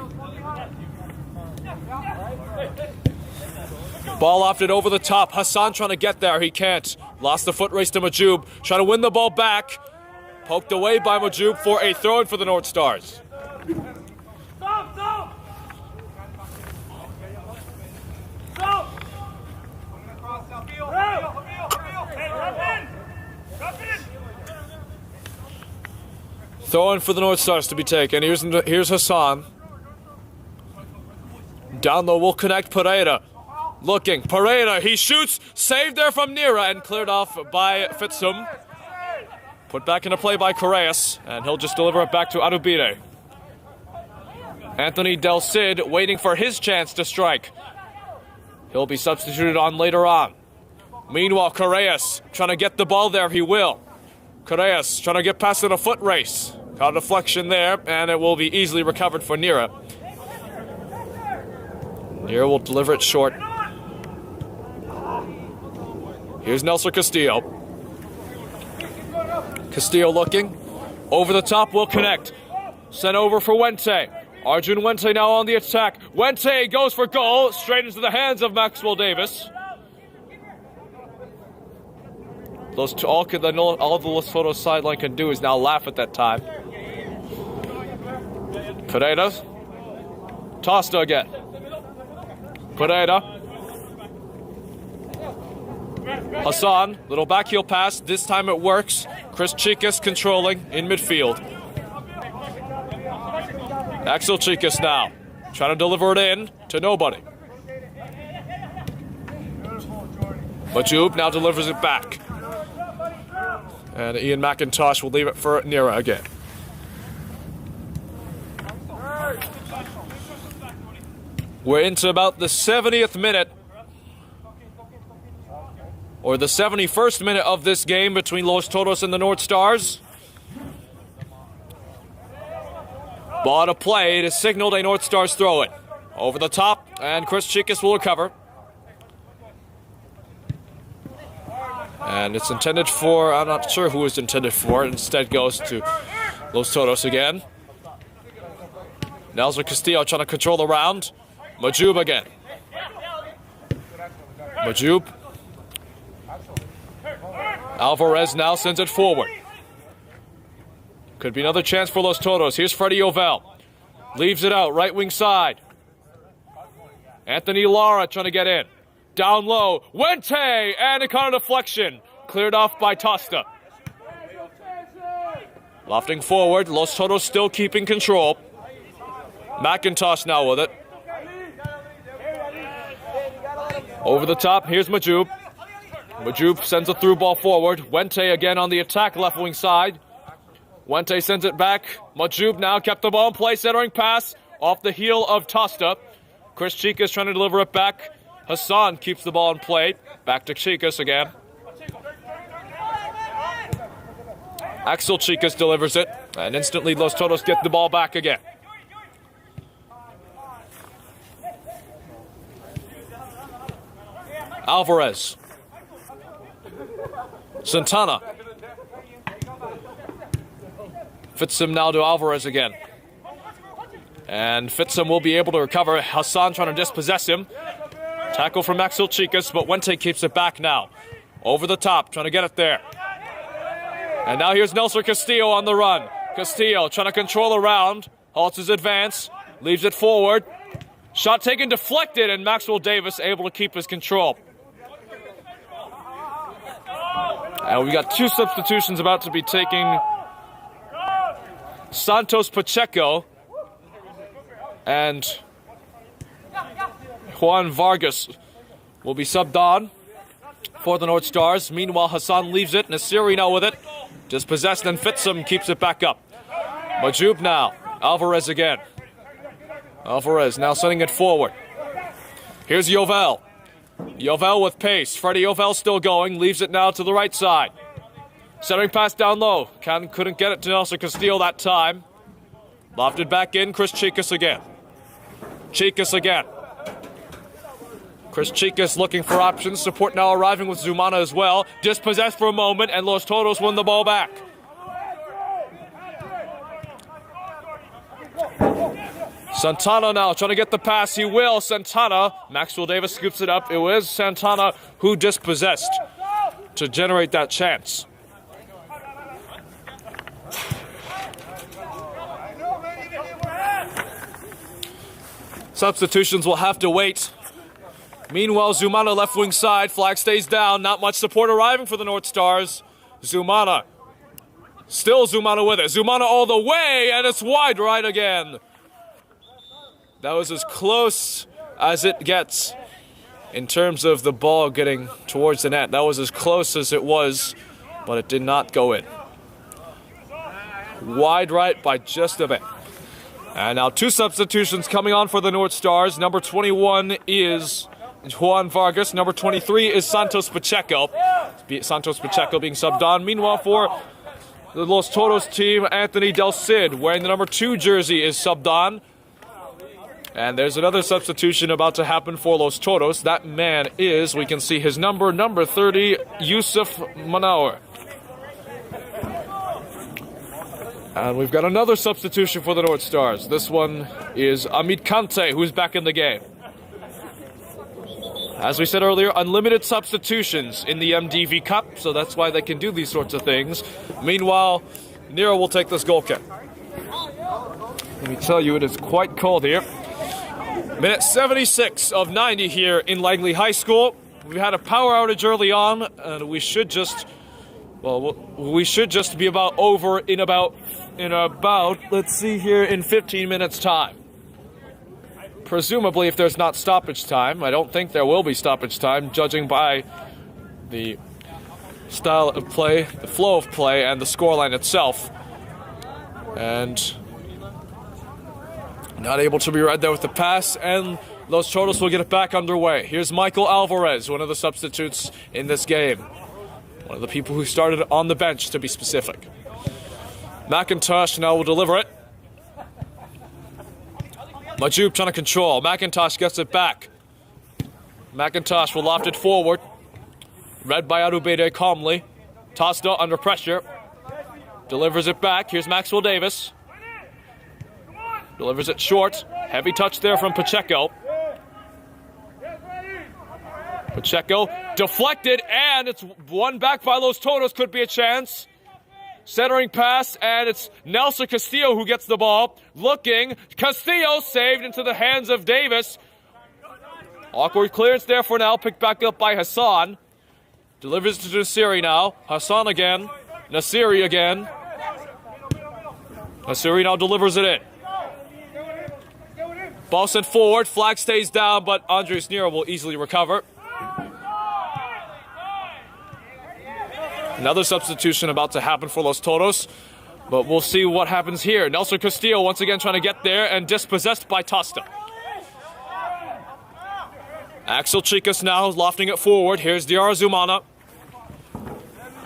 Ball lofted over the top. Hassan trying to get there. He can't. Lost the foot race to Majoub. Trying to win the ball back. Poked away by Majoub for a throw-in for the North Stars. Throw-in for the North Stars to be taken. Here's Hassan. Down low will connect Pereira. Looking. Pereira, he shoots. Saved there from Nira and cleared off by Fitsum. Put back into play by Correas. And he'll just deliver it back to Arubire. Anthony Del Cid waiting for his chance to strike. He'll be substituted on later on. Meanwhile, Correas trying to get the ball there. He will. Correas trying to get past in a foot race. Caught a deflection there, and it will be easily recovered for Nira. Nira will deliver it short. Here's Nelson Castillo. Castillo looking. Over the top will connect. Sent over for Wente. Arjun Wente now on the attack. Wente goes for goal. Straight into the hands of Maxwell Davis. All the Los Toros sideline can do is now laugh at that time. Pereira. Tosta again. Pereira. Hassan. Little back heel pass. This time it works. Chris Chicas controlling in midfield. Axel Chicas now. Trying to deliver it in to nobody. Majoub now delivers it back. And Ian McIntosh will leave it for Nira again. We're into about the 70th minute, or the 71st minute of this game between Los Toros and the North Stars. Ball out of play. It is signaled a North Stars throw-in. Over the top, and Chris Chicas will recover. And it's intended for, I'm not sure who it's intended for. It instead goes to Los Toros again. Nelson Castillo trying to control the round. Majoub again. Majoub. Alvarez now sends it forward. Could be another chance for Los Toros. Here's Freddie Ovell. Leaves it out, right wing side. Anthony Lara trying to get in. Down low. Wente! And a counter deflection. Cleared off by Tosta. Lofting forward. Los Toros still keeping control. McIntosh now with it. Over the top. Here's Majub. Majub sends a through ball forward. Wente again on the attack left wing side. Wente sends it back. Majub now kept the ball in play. Centering pass off the heel of Tosta. Chris Chicas trying to deliver it back. Hassan keeps the ball in play. Back to Chicas again. Axel Chicas delivers it. And instantly Los Toros get the ball back again. Alvarez. Santana. Fitzham now to Alvarez again. And Fitzham will be able to recover. Hassan trying to dispossess him. Tackle from Axel Chicas, but Wente keeps it back now. Over the top, trying to get it there. And now here's Nelson Castillo on the run. Castillo trying to control around. Halts his advance. Leaves it forward. Shot taken, deflected, and Maxwell Davis able to keep his control. And we got two substitutions about to be taking. Santos Pacheco and Juan Vargas will be subbed on for the North Stars. Meanwhile, Hassan leaves it. Nasiri now with it. Dispossessed, and Fitzham keeps it back up. Majub now. Alvarez again. Alvarez now sending it forward. Here's Yovel. Yovel with pace. Freddie Yovel still going. Leaves it now to the right side. Centering pass down low. Couldn't get it to Nelson Castillo that time. Lofted back in. Chris Chicas again. Chicas again. Chris Chicas looking for options. Support now arriving with Zumana as well. Dispossessed for a moment, and Los Toros win the ball back. Santana now trying to get the pass. He will. Santana. Maxwell Davis scoops it up. It was Santana who dispossessed to generate that chance. Substitutions will have to wait. Meanwhile, Zumana left wing side. Flag stays down. Not much support arriving for the North Stars. Zumana. Still Zumana with it. Zumana all the way, and it's wide right again. That was as close as it gets in terms of the ball getting towards the net. That was as close as it was, but it did not go in. Wide right by just a bit. And now two substitutions coming on for the North Stars. Number 21 is Juan Vargas. Number 23 is Santos Pacheco. Santos Pacheco being subbed on. Meanwhile, for the Los Toros team, Anthony Del Cid, wearing the number 2 jersey, is subbed on. And there's another substitution about to happen for Los Toros. That man is, we can see his number 30, Yusuf Manawer. And we've got another substitution for the North Stars. This one is Amit Kante, who's back in the game. As we said earlier, unlimited substitutions in the MDV Cup, so that's why they can do these sorts of things. Meanwhile, Nero will take this goal kick. Let me tell you, it is quite cold here. Minute 76 of 90 here in Langley High School. We had a power outage early on, and we should just be about over in about, let's see here, in 15 minutes time. Presumably, if there's not stoppage time. I don't think there will be stoppage time, judging by the style of play, the flow of play, and the scoreline itself. And not able to be right there with the pass, and Los Toros will get it back underway. Here's Michael Alvarez, one of the substitutes in this game. One of the people who started on the bench, to be specific. McIntosh now will deliver it. Majub trying to control. McIntosh gets it back. McIntosh will loft it forward. Read by Arubede calmly. Tosta under pressure. Delivers it back. Here's Maxwell Davis. Delivers it short. Heavy touch there from Pacheco. Pacheco deflected, and it's won back by Los Toros. Could be a chance. Centering pass, and it's Nelson Castillo who gets the ball. Looking. Castillo saved into the hands of Davis. Awkward clearance there for now, picked back up by Hassan. Delivers to Nasiri now. Hassan again. Nasiri again. Nasiri now delivers it in. Ball sent forward, flag stays down, but Andres Nero will easily recover. Another substitution about to happen for Los Toros, but we'll see what happens here. Nelson Castillo once again trying to get there and dispossessed by Tosta. Axel Chicas now lofting it forward. Here's Diarra Zumana.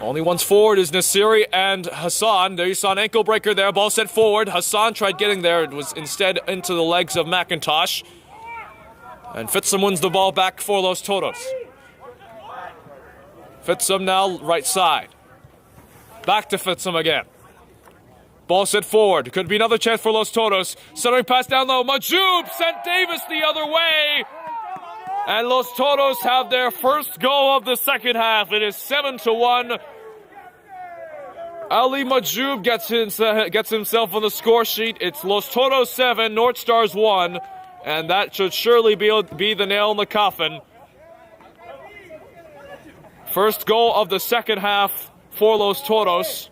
Only ones forward is Nasiri and Hassan. There you saw an ankle breaker there. Ball sent forward. Hassan tried getting there. It was instead into the legs of McIntosh. And Fitzum wins the ball back for Los Toros. Fitzum now right side. Back to Fitzum again. Ball sent forward. Could be another chance for Los Toros. Centering pass down low. Majoub sent Davis the other way. And Los Toros have their first goal of the second half. It is 7-1. Ali Majoub gets himself on the score sheet. It's Los Toros 7, North Stars 1. And that should surely be the nail in the coffin. First goal of the second half for Los Toros.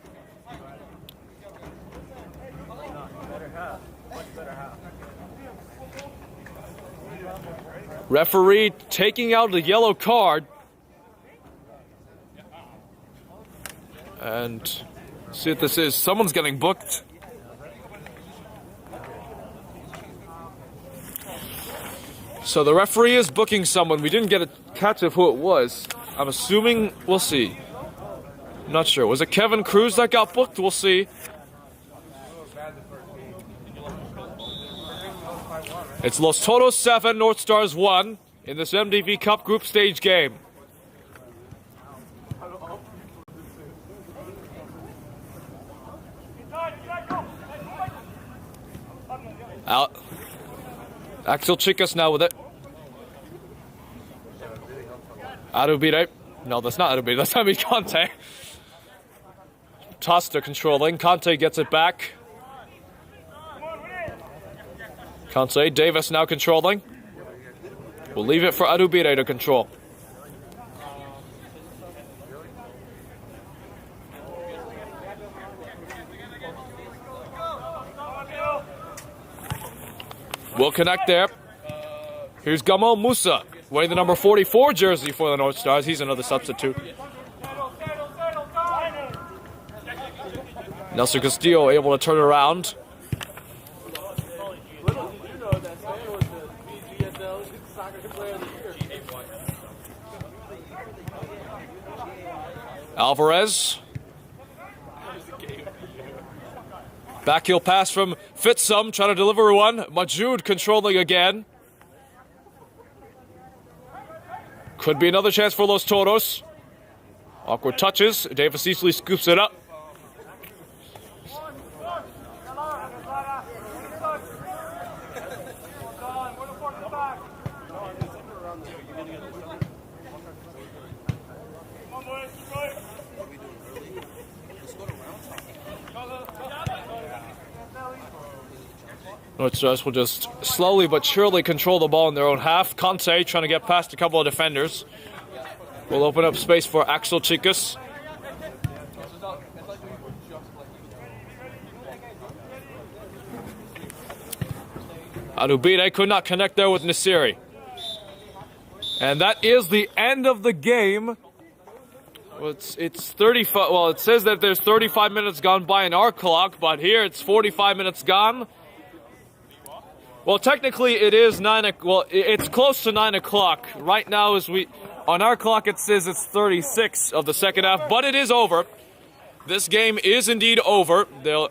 Referee taking out the yellow card. And see what this is. Someone's getting booked. So the referee is booking someone. We didn't get a catch of who it was. I'm assuming, we'll see. I'm not sure. Was it Kevin Cruz that got booked? We'll see. It's Los Toros 7, North Stars 1 in this MDV Cup group stage game. Out. Axel Chicas now with it. Arubire. No, that's not Arubire. That's Ami Conte. Tosta controlling. Conte gets it back. Conte. Davis now controlling. We'll leave it for Arubire to control. We'll connect there. Here's Gamal Musa, wearing the number 44 jersey for the North Stars. He's another substitute. Nelson Castillo able to turn around. Alvarez. Backheel pass from Fitzum, trying to deliver one. Majoud controlling again. Could be another chance for Los Toros. Awkward touches. Davis easily scoops it up. North Stars will just slowly but surely control the ball in their own half. Conte trying to get past a couple of defenders. Will open up space for Axel Chicas. Arubire could not connect there with Nasiri. And that is the end of the game. Well, it's 35. Well, it says that there's 35 minutes gone by in our clock, but here it's 45 minutes gone. Well, technically it is it's close to 9 o'clock. Right now, on our clock it says it's 36 of the second half, but it is over. This game is indeed over. They'll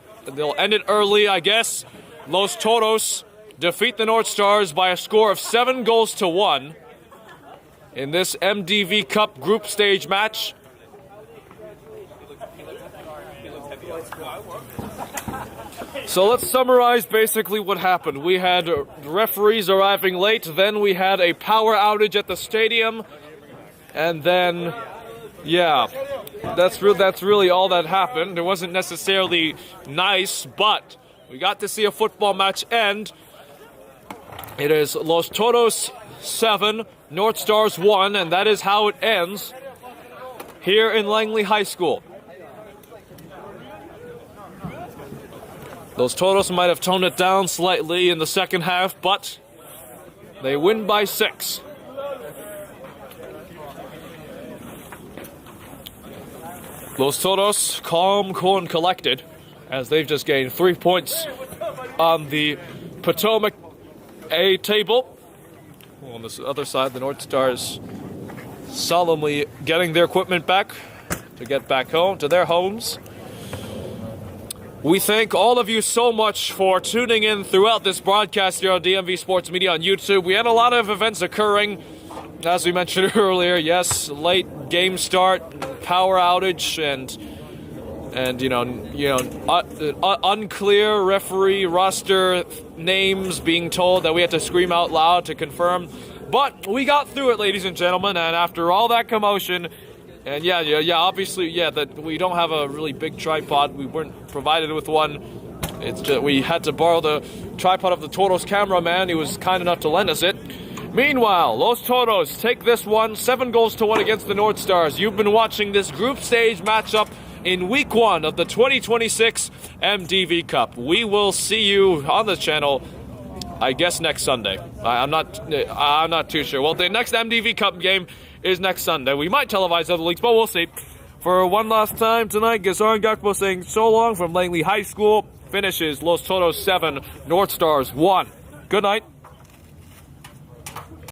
end it early, I guess. Los Toros defeat the North Stars by a score of 7-1 in this MDV Cup group stage match. So let's summarize basically what happened. We had referees arriving late, then we had a power outage at the stadium, and then, yeah, that's really all that happened. It wasn't necessarily nice, but we got to see a football match end. It is Los Toros 7, North Stars 1, and that is how it ends here in Langley High School. Those Toros might have toned it down slightly in the second half, but they win by 6. Los Toros, calm, cool, and collected, as they've just gained 3 points on the Potomac A table. On this other side, the North Stars solemnly getting their equipment back to get back home to their homes. We thank all of you so much for tuning in throughout this broadcast here on DMV Sports Media on YouTube. We had a lot of events occurring, as we mentioned earlier. Yes, late game start, power outage, and unclear referee roster names being told that we had to scream out loud to confirm. But we got through it, ladies and gentlemen, and after all that commotion, and obviously, that we don't have a really big tripod. We weren't provided with one. It's just, we had to borrow the tripod of the Toros cameraman. He was kind enough to lend us it. Meanwhile, Los Toros take this one, 7-1 against the North Stars. You've been watching this group stage matchup in Week 1 of the 2026 MDV Cup. We will see you on the channel, I guess, next Sunday. I'm not too sure. Well, the next MDV Cup game is next Sunday. We might televise other leagues, but we'll see. For one last time tonight, Gazaran Gakpo saying so long from Langley High School. Finishes Los Toros 7, North Stars 1. Good night.